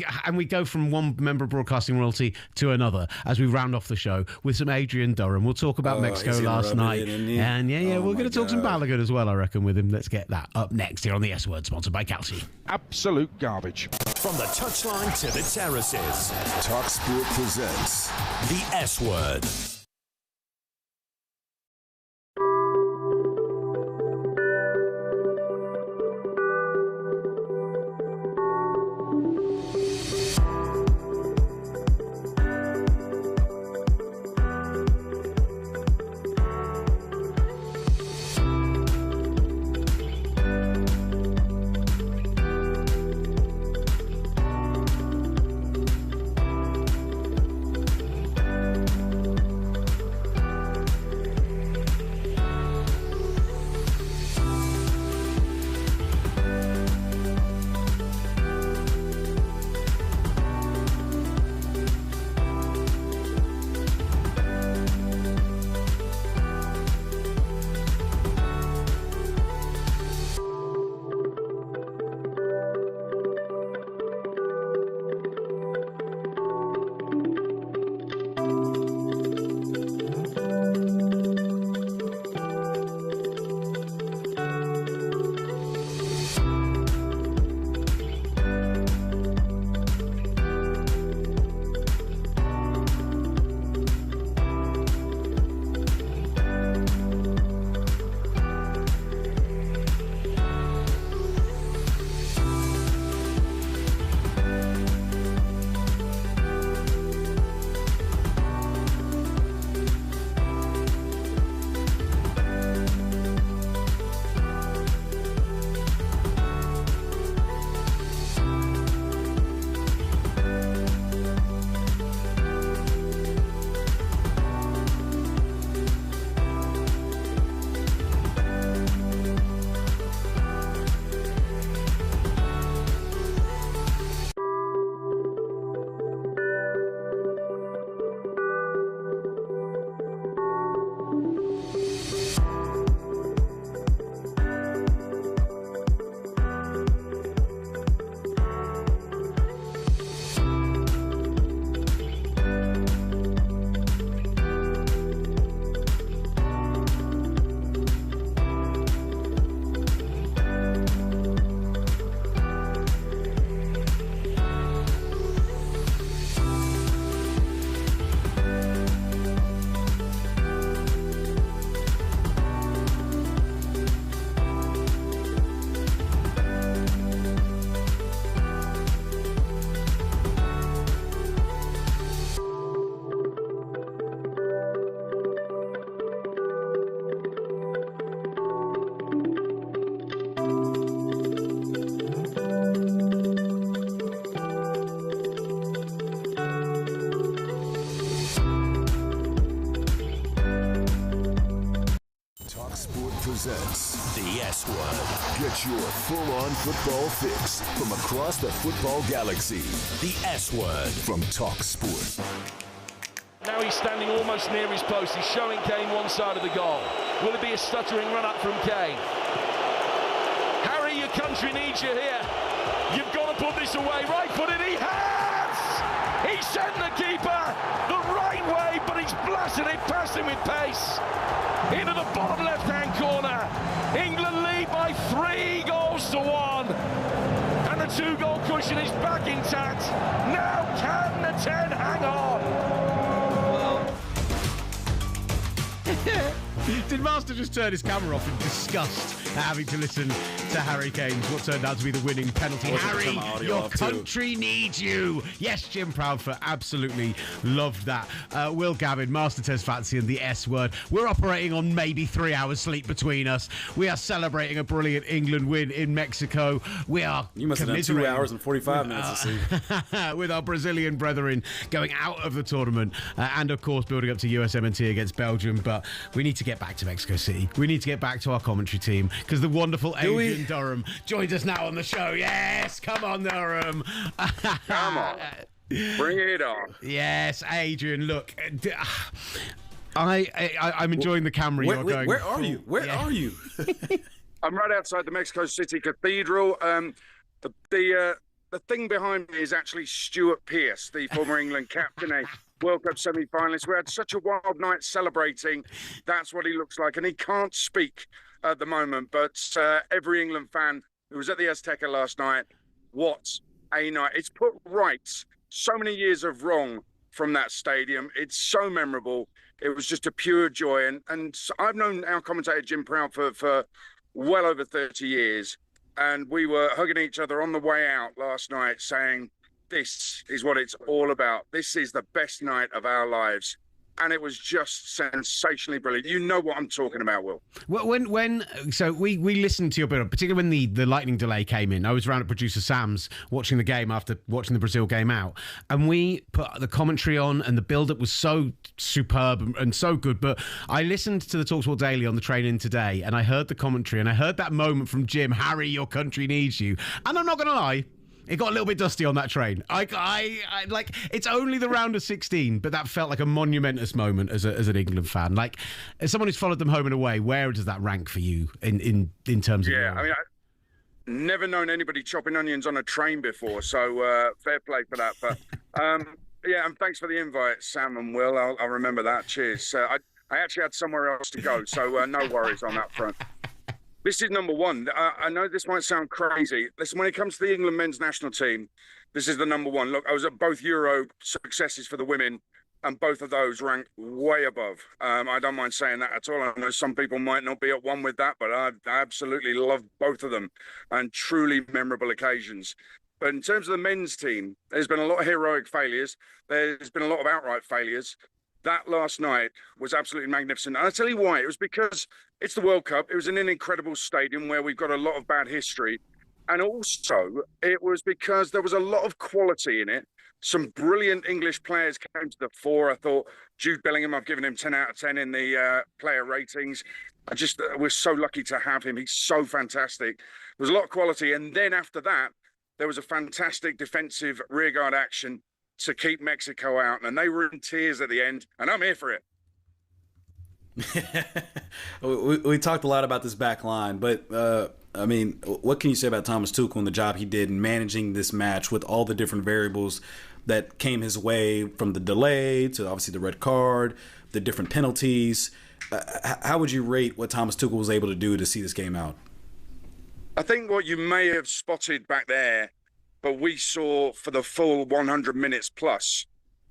Speaker 3: go from one member of broadcasting royalty to another as we round off the show with some Adrian Durham. We'll talk about Mexico last night. And we're going to talk some Balogun as well, I reckon, with him. Let's get that up next here on the S Word, sponsored by Calci.
Speaker 12: Absolute garbage.
Speaker 1: From the touchline to the terraces,
Speaker 2: talkSPORT presents
Speaker 1: the S Word.
Speaker 2: presents
Speaker 1: the S Word.
Speaker 2: Get your full-on football fix from across the football galaxy.
Speaker 1: The S Word
Speaker 2: from talkSPORT.
Speaker 4: Now he's standing almost near his post. He's showing Kane one side of the goal. Will it be a stuttering run-up from Kane? Harry, your country needs you here. You've got to put this away. Right footed, he has! He sent the keeper the right way, but he's blasted it past him with pace. Into the bottom left-hand corner. England lead by 3-1. And the 2-goal cushion is back intact. Now can the 10 hang on?
Speaker 3: Did Master just turn his camera off in disgust? having to listen to Harry Kane's what turned out to be the winning penalty. Harry, your country needs you. Yes, Jim Proudfoot absolutely loved that. Will Gavin, Master Test Fancy and the S word. We're operating on maybe 3 hours sleep between us. We are celebrating a brilliant England win in Mexico. We are
Speaker 7: You must have done 2 hours and 45 minutes of sleep.
Speaker 3: with our Brazilian brethren going out of the tournament and of course building up to USMNT against Belgium. But we need to get back to Mexico City. We need to get back to our commentary team because the wonderful Adrian Durham joins us now on the show. Yes, come on, Durham.
Speaker 20: Come on. Bring it on.
Speaker 3: Yes, Adrian, look. I'm enjoying the camera you're going.
Speaker 7: Where are you? Where are you?
Speaker 20: I'm right outside the Mexico City Cathedral. The thing behind me is actually Stuart Pearce, the former England captain, a World Cup semi-finalist. We had such a wild night celebrating. That's what he looks like. And he can't speak at the moment. But every England fan who was at the Azteca last night, what a night. It's put right so many years of wrong from that stadium. It's so memorable. It was just a pure joy. And I've known our commentator, Jim Proudfoot, for well over 30 years. And we were hugging each other on the way out last night saying, this is what it's all about. This is the best night of our lives. And it was just sensationally brilliant. You know what I'm talking about, Will.
Speaker 3: Well, so we listened to your build, particularly when the lightning delay came in. I was around at producer Sam's watching the game after watching the Brazil game out, and we put the commentary on, and the build-up was so superb and so good. But I listened to the talkSPORT Daily on the train in today, and I heard the commentary, and I heard that moment from Jim, Harry, your country needs you. And I'm not going to lie, it got a little bit dusty on that train. I like, it's only the round of 16, but that felt like a monumentous moment as an England fan. Like, as someone who's followed them home and away, where does that rank for you in terms of?
Speaker 20: Yeah, I mean, I've never known anybody chopping onions on a train before, so fair play for that. But yeah, and thanks for the invite, Sam and Will. I'll remember that. Cheers. I actually had somewhere else to go, so no worries on that front. This is number one. I know this might sound crazy. Listen, when it comes to the England men's national team, this is the number one. Look, I was at both Euro successes for the women, and both of those rank way above. I don't mind saying that at all. I know some people might not be at one with that, but I absolutely love both of them and truly memorable occasions. But in terms of the men's team, there's been a lot of heroic failures. There's been a lot of outright failures. That last night was absolutely magnificent. And I'll tell you why. It was because it's the World Cup. It was in an incredible stadium where we've got a lot of bad history. And also, it was because there was a lot of quality in it. Some brilliant English players came to the fore. I thought Jude Bellingham, I've given him 10 out of 10 in the player ratings. We're so lucky to have him. He's so fantastic. There was a lot of quality. And then after that, there was a fantastic defensive rearguard action to keep Mexico out, and they were in tears at the end, and I'm here for it.
Speaker 7: we talked a lot about this back line, but I mean, what can you say about Thomas Tuchel and the job he did in managing this match with all the different variables that came his way, from the delay to obviously the red card, the different penalties? How would you rate what Thomas Tuchel was able to do to see this game out?
Speaker 20: I think what you may have spotted back there, but we saw for the full 100 minutes plus,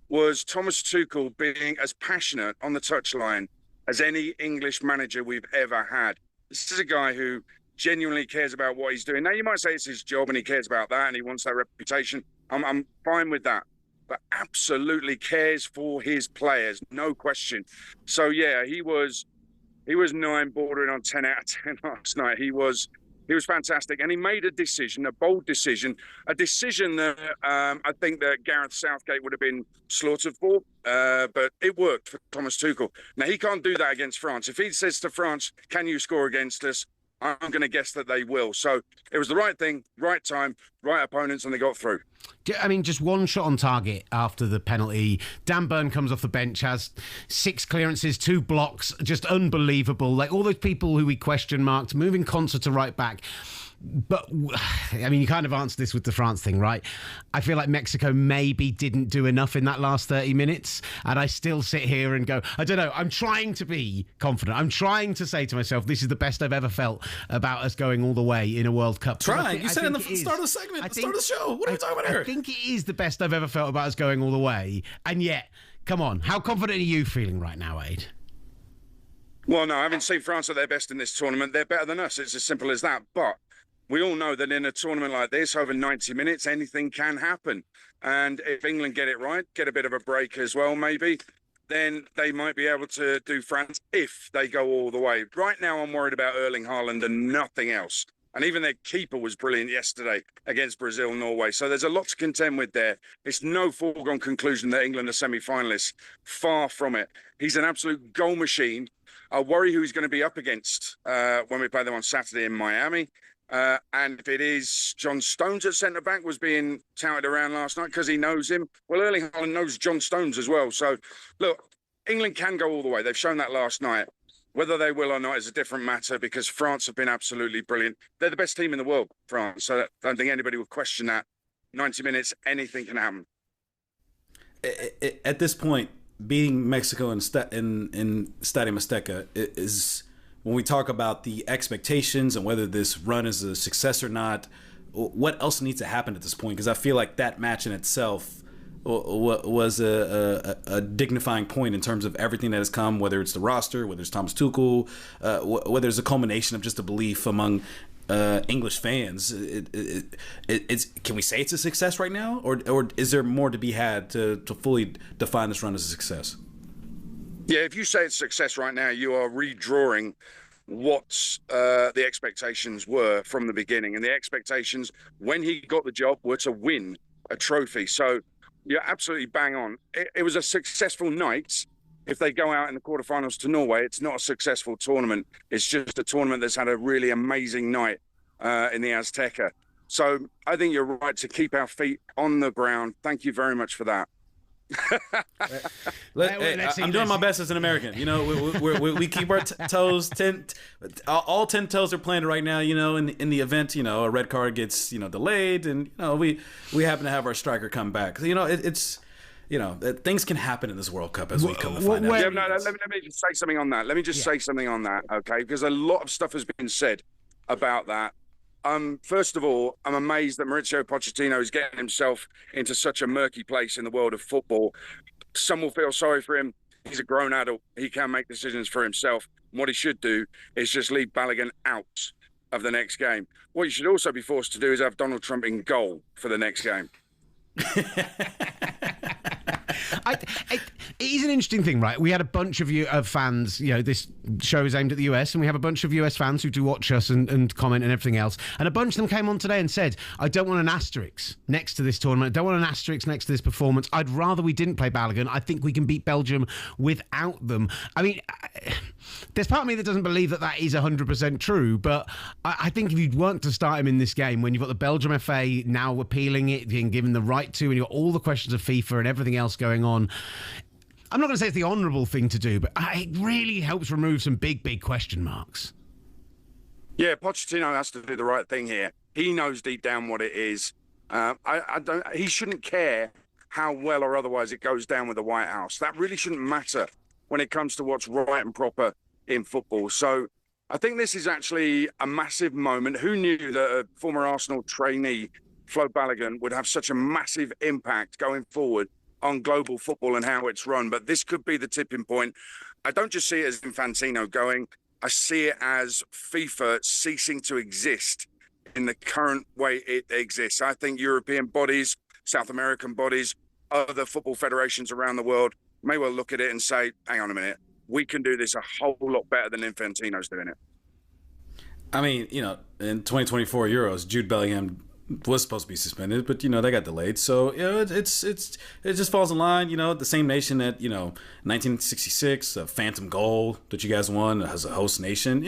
Speaker 20: was Thomas Tuchel being as passionate on the touchline as any English manager we've ever had. This is a guy who genuinely cares about what he's doing. Now, you might say it's his job and he cares about that and he wants that reputation. I'm fine with that, but absolutely cares for his players, no question. So, yeah, he was 9, bordering on 10 out of 10 last night. He was fantastic, and he made a decision, a bold decision, a decision that I think that Gareth Southgate would have been slaughtered for, but it worked for Thomas Tuchel. Now, he can't do that against France. If he says to France, can you score against us, I'm going to guess that they will. So it was the right thing, right time, right opponents, and they got through.
Speaker 3: I mean, just one shot on target after the penalty. Dan Burn comes off the bench, has 6 clearances, 2 blocks, just unbelievable. Like, all those people who we question marked, moving Konsa to right back. But, I mean, you kind of answered this with the France thing, right? I feel like Mexico maybe didn't do enough in that last 30 minutes. And I still sit here and go, I don't know, I'm trying to be confident. I'm trying to say to myself, this is the best I've ever felt about us going all the way in a World Cup.
Speaker 7: Trying? You said in the start of the segment, the start of the show. What are you talking about here?
Speaker 3: I think it is the best I've ever felt about us going all the way. And yet, come on, how confident are you feeling right now, Aid?
Speaker 20: Well, no, I haven't seen France at their best in this tournament. They're better than us. It's as simple as that. But we all know that in a tournament like this, over 90 minutes, anything can happen. And if England get it right, get a bit of a break as well, maybe, then they might be able to do France if they go all the way. Right now, I'm worried about Erling Haaland and nothing else. And even their keeper was brilliant yesterday against Brazil, Norway. So there's a lot to contend with there. It's no foregone conclusion that England are semi-finalists. Far from it. He's an absolute goal machine. I worry who he's going to be up against when we play them on Saturday in Miami. And if it is John Stones at centre-back was being touted around last night because he knows him. Well, Erling Haaland knows John Stones as well. So, look, England can go all the way. They've shown that last night. Whether they will or not is a different matter because France have been absolutely brilliant. They're the best team in the world, France. So I don't think anybody would question that. 90 minutes, anything can happen.
Speaker 7: At this point, beating Mexico in Stadium Azteca is, when we talk about the expectations and whether this run is a success or not, what else needs to happen at this point? Because I feel like that match in itself was a dignifying point in terms of everything that has come, whether it's the roster, whether it's Thomas Tuchel, whether it's a culmination of just a belief among English fans. Can we say it's a success right now, or is there more to be had to fully define this run as a success?
Speaker 20: Yeah, if you say it's a success right now, you are redrawing what the expectations were from the beginning. And the expectations when he got the job were to win a trophy. So you're absolutely bang on. It was a successful night. If they go out in the quarterfinals to Norway, it's not a successful tournament. It's just a tournament that's had a really amazing night in the Azteca. So I think you're right to keep our feet on the ground. Thank you very much for that.
Speaker 7: I'm doing my best as an American. You know, we keep our toes 10. All 10 toes are planted right now. You know, in the event, you know, a red card gets delayed, and we happen to have our striker come back. So, it's things can happen in this World Cup as we come to find out.
Speaker 20: Yeah, let me just say something on that. Say something on that, okay? Because a lot of stuff has been said about that. First of all, I'm amazed that Mauricio Pochettino is getting himself into such a murky place in the world of football. Some will feel sorry for him. He's a grown adult. He can make decisions for himself. And what he should do is just leave Balogun out of the next game. What you should also be forced to do is have Donald Trump in goal for the next game.
Speaker 3: It is an interesting thing, right? We had a bunch of fans, this show is aimed at the US, and we have a bunch of US fans who do watch us and comment and everything else. And a bunch of them came on today and said, I don't want an asterisk next to this tournament. I don't want an asterisk next to this performance. I'd rather we didn't play Balogun. I think we can beat Belgium without them. I mean, there's part of me that doesn't believe that is 100% true, but I think if you'd want to start him in this game, when you've got the Belgium FA now appealing it, being given the right to, and you've got all the questions of FIFA and everything else going on, I'm not going to say it's the honourable thing to do, but it really helps remove some big question marks.
Speaker 20: Yeah, Pochettino has to do the right thing here. He knows deep down what it is. He shouldn't care how well or otherwise it goes down with the White House. That really shouldn't matter when it comes to what's right and proper in football. So I think this is actually a massive moment. Who knew that a former Arsenal trainee, Flo Balogun, would have such a massive impact going forward on global football and how it's run? But this could be the tipping point. I don't just see it as Infantino going. I see it as FIFA ceasing to exist in the current way it exists. I think European bodies, South American bodies, other football federations around the world may well look at it and say, hang on a minute, we can do this a whole lot better than Infantino's doing it.
Speaker 7: I mean, in 2024 Euros, Jude Bellingham was supposed to be suspended, but they got delayed. So it just falls in line. The same nation that 1966, a phantom goal that you guys won as a host nation.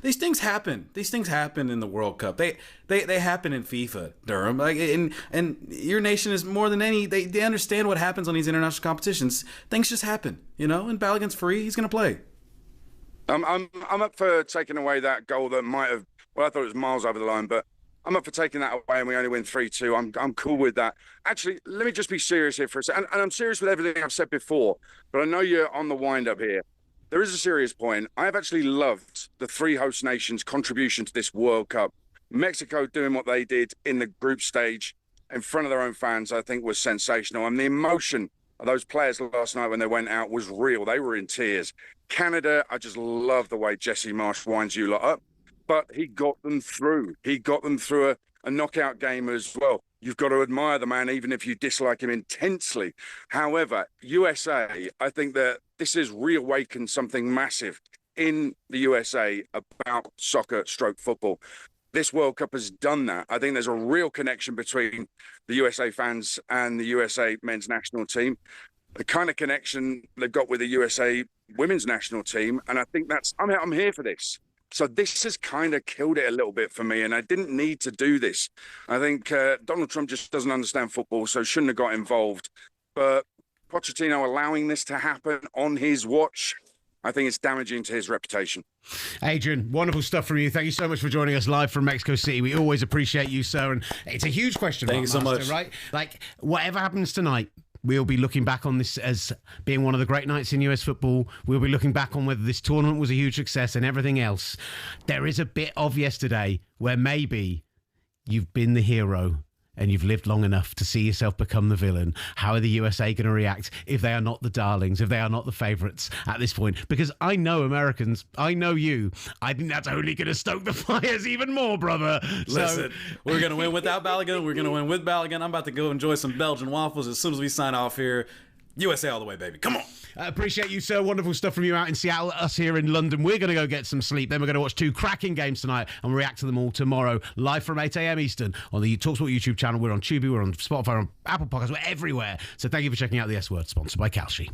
Speaker 7: These things happen. These things happen in the World Cup. They happen in FIFA, Durham. And your nation is more than any. They understand what happens on these international competitions. Things just happen. And Balogun's free. He's gonna play.
Speaker 20: I'm up for taking away that goal that might have. Well, I thought it was miles over the line, but I'm up for taking that away, and we only win 3-2. I'm cool with that. Actually, let me just be serious here for a second. And I'm serious with everything I've said before, but I know you're on the wind-up here. There is a serious point. I have actually loved the three host nations' contribution to this World Cup. Mexico doing what they did in the group stage in front of their own fans, I think, was sensational. And the emotion of those players last night when they went out was real. They were in tears. Canada, I just love the way Jesse Marsch winds you lot up. But he got them through. He got them through a knockout game as well. You've got to admire the man, even if you dislike him intensely. However, USA, I think that this has reawakened something massive in the USA about soccer/football. This World Cup has done that. I think there's a real connection between the USA fans and the USA men's national team. The kind of connection they've got with the USA women's national team. And I think I'm here for this. So this has kind of killed it a little bit for me, and I didn't need to do this. I think Donald Trump just doesn't understand football, so shouldn't have got involved. But Pochettino allowing this to happen on his watch, I think it's damaging to his reputation.
Speaker 3: Adrian, wonderful stuff from you. Thank you so much for joining us live from Mexico City. We always appreciate you, sir. And it's a huge question.
Speaker 7: Thank you so much.
Speaker 3: Right? Like, whatever happens tonight, we'll be looking back on this as being one of the great nights in US football. We'll be looking back on whether this tournament was a huge success and everything else. There is a bit of yesterday where maybe you've been the hero and you've lived long enough to see yourself become the villain. How are the USA going to react if they are not the darlings, if they are not the favourites at this point? Because I know Americans, I know you. I think that's only going to stoke the fires even more, brother.
Speaker 14: Listen, we're going to win without Balogun. We're going to win with Balogun. I'm about to go enjoy some Belgian waffles as soon as we sign off here. USA all the way, baby. Come on.
Speaker 3: I appreciate you, sir. Wonderful stuff from you out in Seattle. Us here in London. We're going to go get some sleep. Then we're going to watch 2 cracking games tonight and react to them all tomorrow, live from 8 a.m. Eastern on the talkSPORT YouTube channel. We're on Tubi, we're on Spotify, we're on Apple Podcasts, we're everywhere. So thank you for checking out the S Word, sponsored by Kalshi.